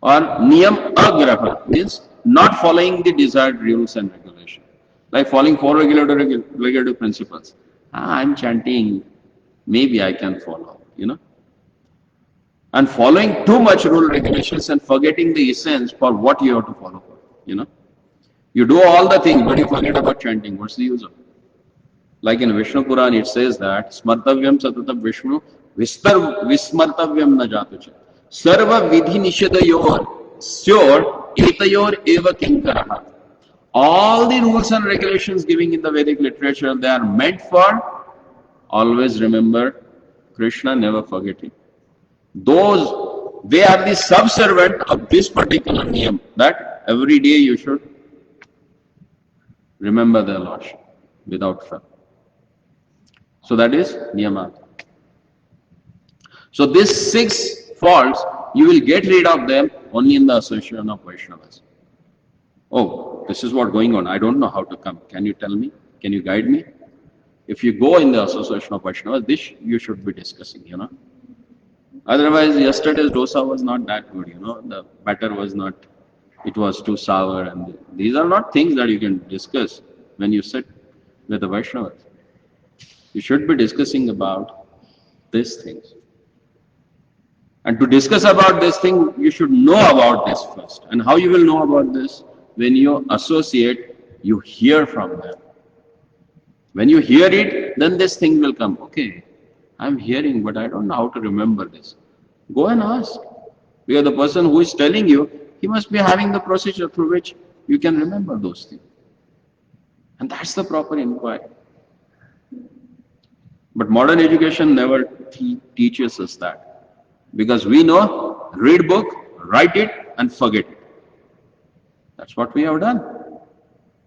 Or niyam agraha means not following the desired rules and regulations. Like following 4 regulative principles. I'm chanting, maybe I can follow, And following too much rule regulations and forgetting the essence for what you have to follow for, You do all the things, but you forget about chanting. What's the use of it? Like in Vishnu Puran, it says that Smartavyam Satatam Vishnu Vismartavyam na jatucha. Sarva vidhi nishadayor syor etayor eva kinkaraha. All the rules and regulations given in the Vedic literature, they are meant for always remember Krishna, never forget him. They are the subservient of this particular niyam, that every day you should remember the Lordship without fail. So that is niyama. So these 6 faults, you will get rid of them only in the association of Vaishnavas. Oh, this is what going on. I don't know how to come. Can you tell me? Can you guide me? If you go in the association of Vaishnavas, this you should be discussing, Otherwise, yesterday's dosa was not that good, The batter was not it was too sour. And these are not things that you can discuss when you sit with the Vaishnavas. You should be discussing about these things. And to discuss about this thing, you should know about this first. And how you will know about this? When you associate, you hear from them. When you hear it, then this thing will come. Okay, I'm hearing, but I don't know how to remember this. Go and ask. Because the person who is telling you, he must be having the procedure through which you can remember those things. And that's the proper inquiry. But modern education never teaches us that. Because we know, read book, write it, and forget it. That's what we have done.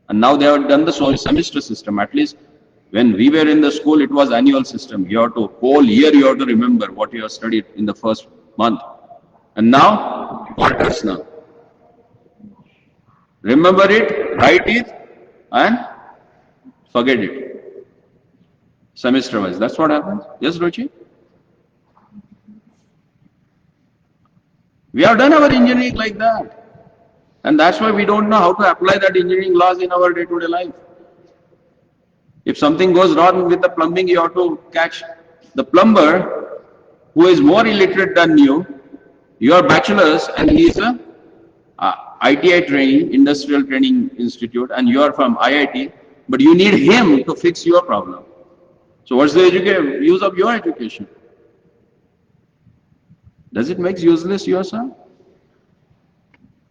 And now they have done the semester system. At least when we were in the school, it was annual system. You have to, whole year you have to remember what you have studied in the first month. And now, quarters now. Remember it, write it, and forget it. Semester wise. That's what happens. Yes, Ruchi? We have done our engineering like that. And that's why we don't know how to apply that engineering laws in our day-to-day life. If something goes wrong with the plumbing, you have to catch the plumber who is more illiterate than you. You are bachelor's and he is a ITI training, Industrial Training Institute, and you are from IIT, but you need him to fix your problem. So what's the use of your education? Does it make useless yourself?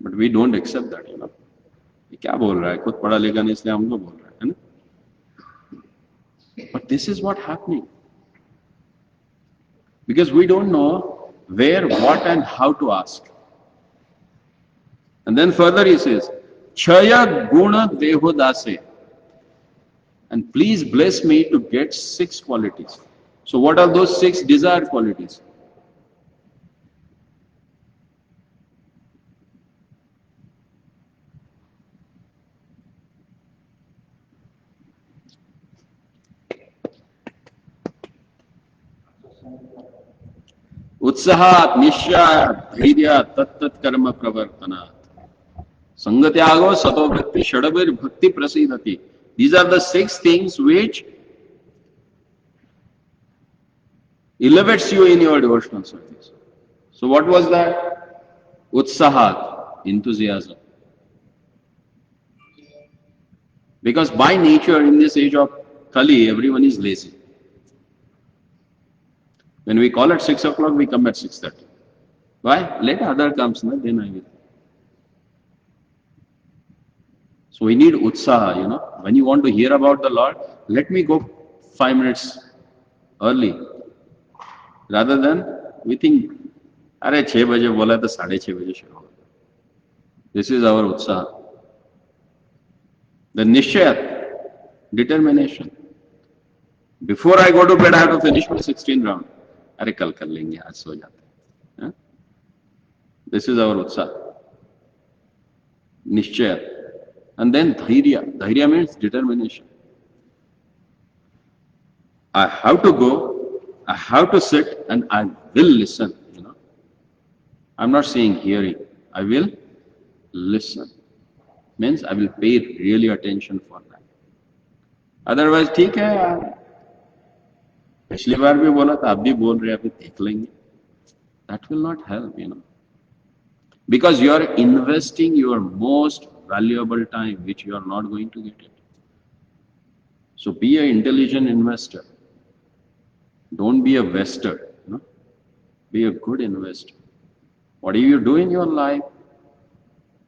But we don't accept that, you know. ये क्या बोल रहा है? खुद पढ़ा लिखा नहीं इसलिए हमको बोल रहा है ना? But this is what happening. Because we don't know where, what and how to ask. And then further he says, Chaya Guna Deho Dase. And please bless me to get 6 qualities. So what are those 6 desired qualities? उत्साहात निश्चयात धैर्यात तत्तत् कर्म प्रवर्तनात संगत्यागो सतो भक्ति षडभिर भक्ति प्रसीदति. These are the 6 things which elevates you in your devotional service. So what was that? Utsahat, enthusiasm. Because by nature in this age of Kali, everyone is lazy. When we call at 6 o'clock, we come at 6:30. Why? Let other comes, na, then I will. So we need utsaha, you know. When you want to hear about the Lord, let me go 5 minutes early. Rather than we think, अरे 6 बजे बोला तो 6:30 बजे शुरू होगा. This is our utsaha. The nishchaya, determination. Before I go to bed, I have to finish my 16 round. अरे कल कर लेंगे, आज सो जाते हैं. This is our utsaha. Nishchaya. And then dhairya. Dhairya means determination. I have to go, I have to sit, and I will listen, you know. I'm not saying hearing. I will listen. Means I will pay really attention for that. Otherwise, ठीक है यार. पिछली बार भी बोला था, अब भी बोल रहे हैं, अभी देख लेंगे. That will not help, you know. Because you are investing your most valuable time, which you are not going to get it. So be an intelligent investor. Don't be a waster. You know? Be a good investor. What do you do in your life?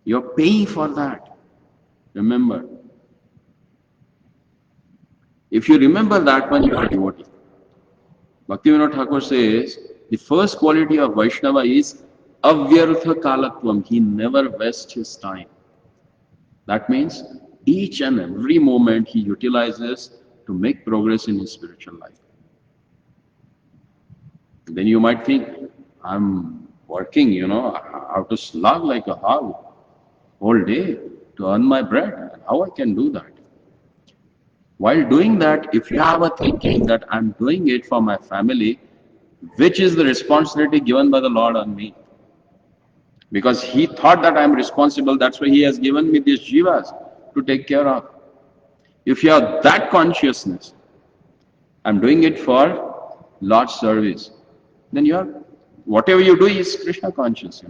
You're paying for that. Remember. If you remember that one, you are a devotee. Bhaktivinoda Thakur says, the first quality of Vaishnava is avyartha kalatvam. He never wastes his time. That means each and every moment he utilizes to make progress in his spiritual life. Then you might think, I'm working, you know, I have to slog like a hog whole day to earn my bread. How I can do that? While doing that, if you have a thinking that I'm doing it for my family, which is the responsibility given by the Lord on me? Because he thought that I am responsible, that's why he has given me these jivas to take care of. If you have that consciousness, I'm doing it for Lord's service, then you are, whatever you do is Krishna conscious,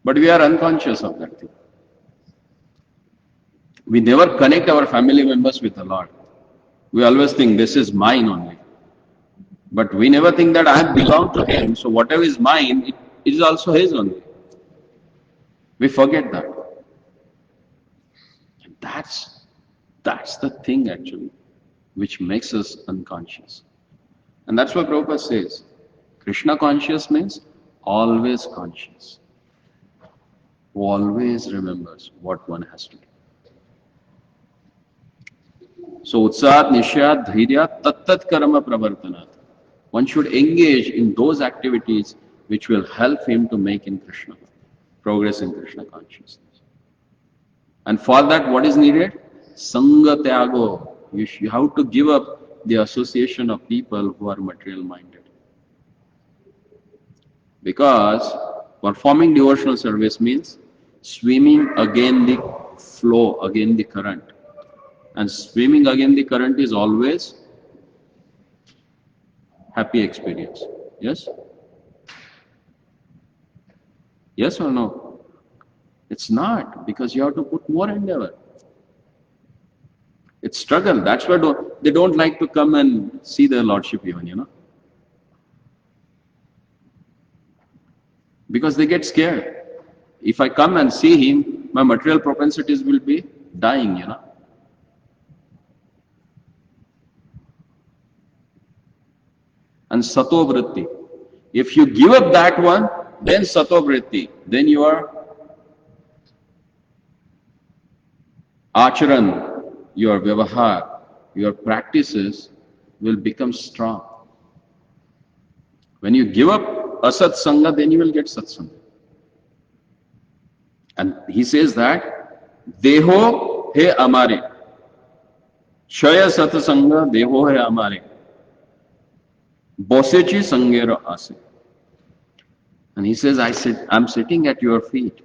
But we are unconscious of that thing. We never connect our family members with the Lord. We always think this is mine only. But we never think that I belong to Him, so whatever is mine, it is also His only. We forget that. That's the thing actually, which makes us unconscious. And that's what Prabhupada says. Krishna conscious means always conscious. Who always remembers what one has to do. So Utsahat, Nishyat, Dhairya, Tattat Karma Pravartanat. One should engage in those activities which will help him to make in Krishna, progress in Krishna consciousness. And for that, what is needed? Sangha Tyago. You have to give up the association of people who are material minded. Because performing devotional service means swimming against the flow, against the current. And swimming against the current is always happy experience. Yes? Yes or no? It's not, because you have to put more endeavor. It's struggle. That's why they don't like to come and see their Lordship even, Because they get scared. If I come and see him, my material propensities will be dying, And sato vritti. If you give up that one, then sato vritti, then your acharan, your vyavahar, your practices will become strong. When you give up asat sangha, then you will get satsanga. And he says that deho he amare, shaya satsanga deho he amare, bosechi sangero ase. And he says, I'm sitting at your feet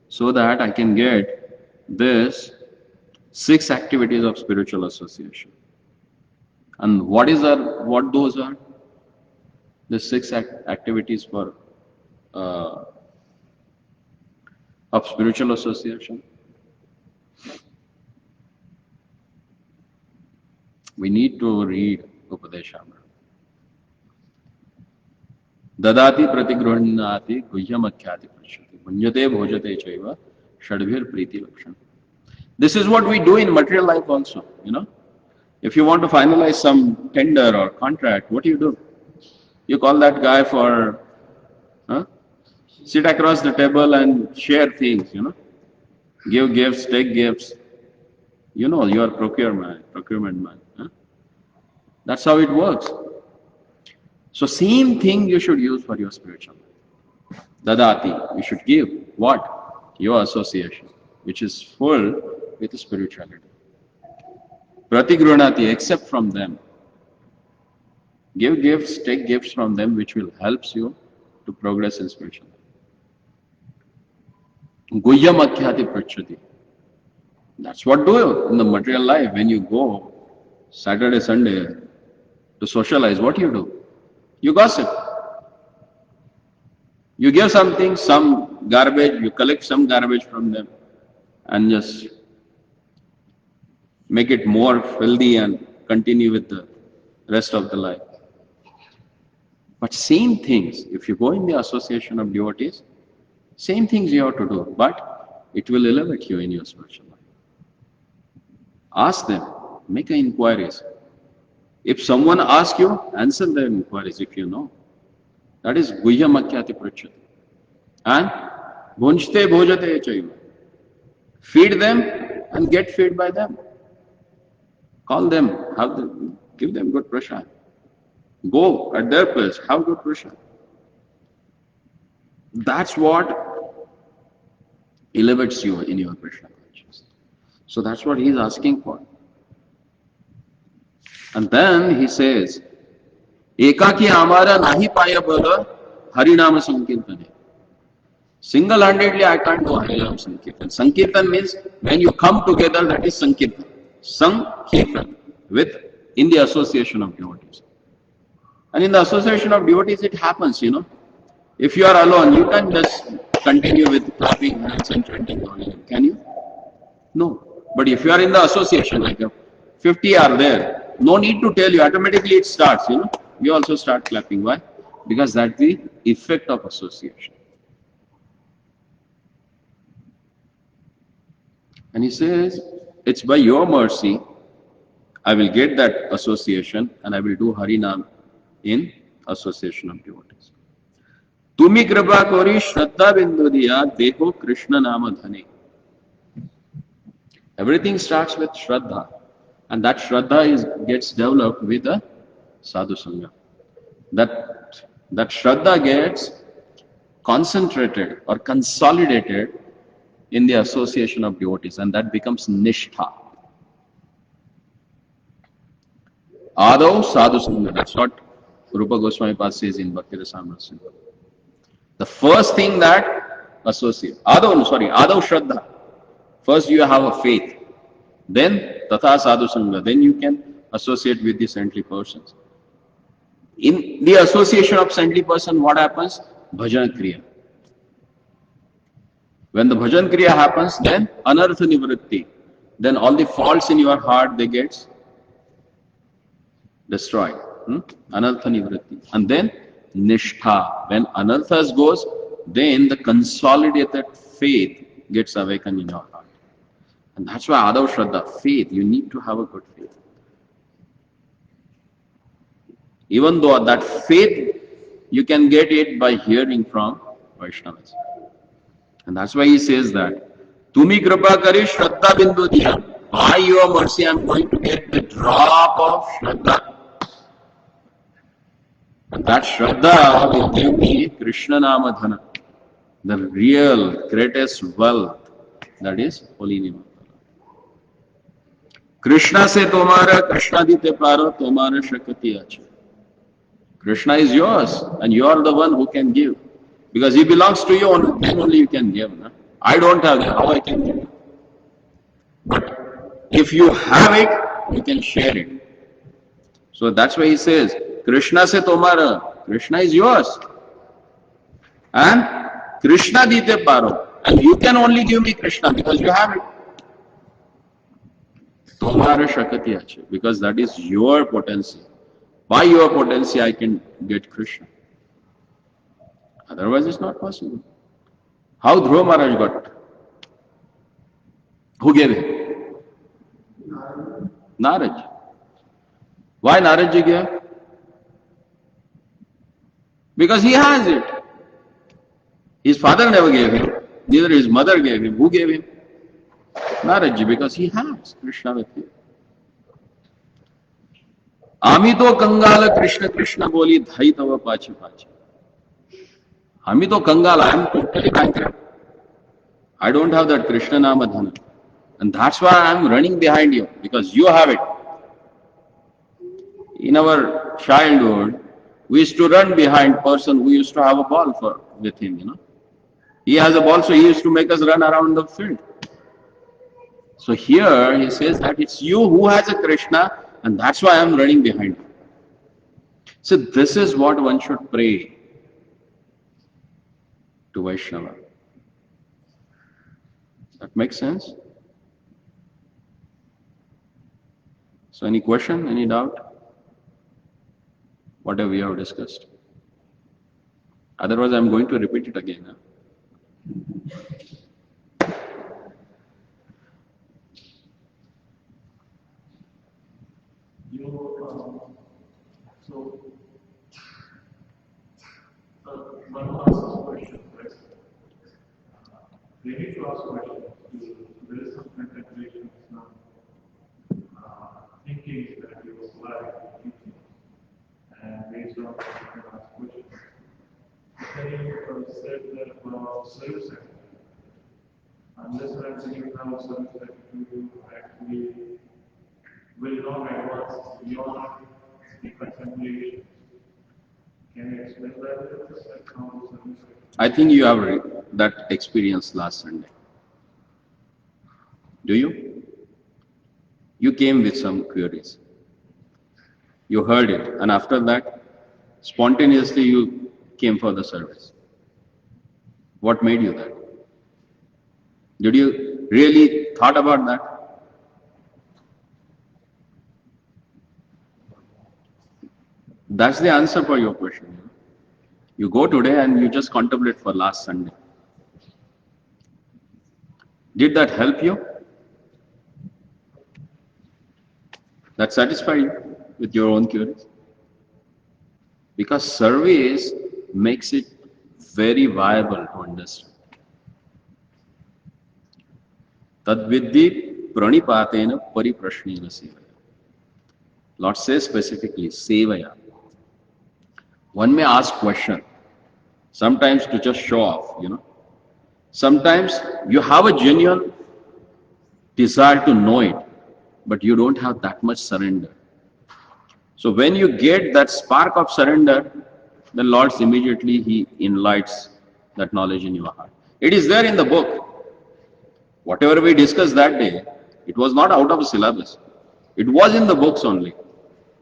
so that I can get this 6 activities of spiritual association. And what those are? The 6 activities for of spiritual association. We need to read Upadeshamrita. Dadati pratigruhnati guhyamakhyati prachyati bhunjate bhojate chaiva shadbhir priti lakshana. This is what we do in material life also, If you want to finalize some tender or contract, what do? You call that guy for, sit across the table and share things, Give gifts, take gifts. You are procurement man. That's how it works. So same thing you should use for your spiritual life. Dadati, you should give what? Your association, which is full with spirituality. Pratigrunati, accept from them. Give gifts, take gifts from them, which will help you to progress in spiritual life. Guhyamakhyati prachyati. That's what do in the material life. When you go Saturday, Sunday to socialize, what do? You gossip. You give something, some garbage, you collect some garbage from them and just make it more filthy and continue with the rest of the life. But same things, if you go in the association of devotees, same things you have to do, but it will elevate you in your spiritual life. Ask them, make inquiries. If someone asks you, answer their inquiries if you know. That is guhyamakhyati prachyati. And bhunjte bhojate chaiva. Feed them and get fed by them. Call them, give them good prasad. Go at their place, have good prasad. That's what elevates you in your Krishna consciousness. So that's what he is asking for. And then he says, Ekaki amara nahi paya bala harinama sankirtane. Single-handedly, I can't do Hariram Sankirtan. Sankirtan means when you come together, that is Sankirtan. Sankirtan, with in the association of devotees. And in the association of devotees, it happens, If you are alone, you can just continue with clapping hands and chanting Hariram. Can you? No. But if you are in the association, like 50 are there, no need to tell you, automatically it starts, We also start clapping. Why? Because that's the effect of association. And he says, it's by your mercy, I will get that association and I will do Harinam in association of devotees. Tumi kripa kori shraddha bindu diya deho Krishna nama dhane. Everything starts with shraddha, and that shraddha gets developed with a sadhu sangha. That shraddha gets concentrated or consolidated in the association of devotees, and that becomes nishtha. Adav sadhu sangha. That's what Rupa Goswami Pad says in Bhakti Rasamrita Sindhu. The first thing that associate. Adav shraddha. First you have a faith. Then tatha sadhu sangha. Then you can associate with the saintly persons. In the association of saintly person, what happens? Bhajan kriya. When the bhajan kriya happens, then anartha nivritti. Then all the faults in your heart, they get destroyed. Anartha nivritti. And then nishtha. When anarthas goes, then the consolidated faith gets awakened in your heart. And that's why Adav Shraddha, faith, you need to have a good faith. Even though that faith, you can get it by hearing from Vaishnavas. And that's why he says that, Tumi kripa kari shraddha bindu diya. By your mercy, I am going to get the drop of shraddha. And that shraddha will give me Krishna nama dhana, the real greatest wealth, that is holy name. Krishna se tomara, Krishna dite paro, tomara shakati ache. Krishna is yours, and you are the one who can give. Because he belongs to you, then only you can give. No? I don't have it, how I can give? But if you have it, you can share it. So that's why he says, Krishna se tomara, Krishna is yours. And Krishna dite paro. And you can only give me Krishna because you have it. Tomara shakati ache, because that is your potency. By your potency, I can get Krishna. Otherwise, it's not possible. How Dhruva Maharaj got? Who gave him? Narad. Why Narad ji gave? Because he has it. His father never gave him. Neither his mother gave him. Who gave him? Narad ji, because he has Krishna with him. Ami to Kangala Krishna Krishna boli dhai tava pache pache. Ami to Kangala, I am totally bankrupt. I don't have that Krishna Nama Dhana. And that's why I am running behind you, because you have it. In our childhood, we used to run behind person who used to have a ball with him, He has a ball, so he used to make us run around the field. So here he says that it's you who has a Krishna, and that's why I am running behind you. So this is what one should pray to Vaishnava. That makes sense? So any question, any doubt? Whatever we have discussed. Otherwise I am going to repeat it again. One last question, right? They need to ask questions. There is some contemplation, some thinking that he was alive, and based on that, you can ask questions. Then you said that about service, unless and until you have a service that you actually will not advance beyond the contemplation. Can you explain that? I think you have that experience last Sunday? Do you? You came with some queries. You heard it, and after that, spontaneously you came for the service. What made you that? Did you really thought about that? That's the answer for your question. You go today and you just contemplate for last Sunday. Did that help you? That satisfy you with your own queries? Because service makes it very viable to understand. Tadvidhi pranipatena pariprashnena sevaya. Lord says specifically, sevaya. One may ask question, sometimes to just show off, Sometimes you have a genuine desire to know it, but you don't have that much surrender. So when you get that spark of surrender, then Lord immediately He enlightens that knowledge in your heart. It is there in the book. Whatever we discussed that day, it was not out of the syllabus. It was in the books only.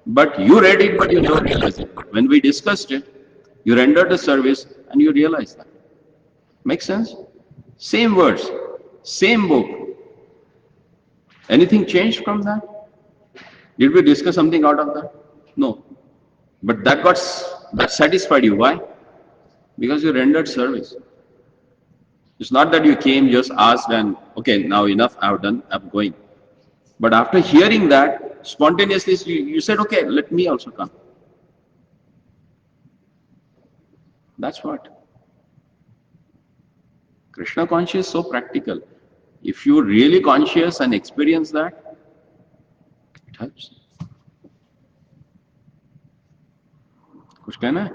But you read it, but you never realized it. When we discussed it, you rendered the service and you realized that. Make sense? Same words, same book. Anything changed from that? Did we discuss something out of that? No. But that satisfied you. Why? Because you rendered service. It's not that you came, just asked and, okay, now enough, I've done, I'm going. But after hearing that, spontaneously you said, okay, let me also come. That's what. Krishna conscious is so practical. If you really conscious and experience that, it helps. कुछ कहना है?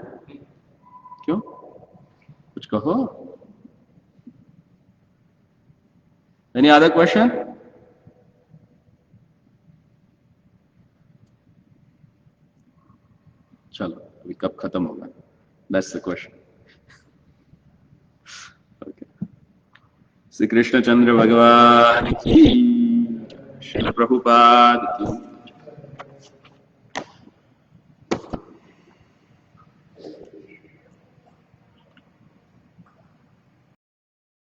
क्यों? कुछ कहो? Any other question? चलो अभी कब खत्म होगा? That's the question. Okay. Shri Krishna चंद्र भगवान की, श्रील प्रभुपाद की.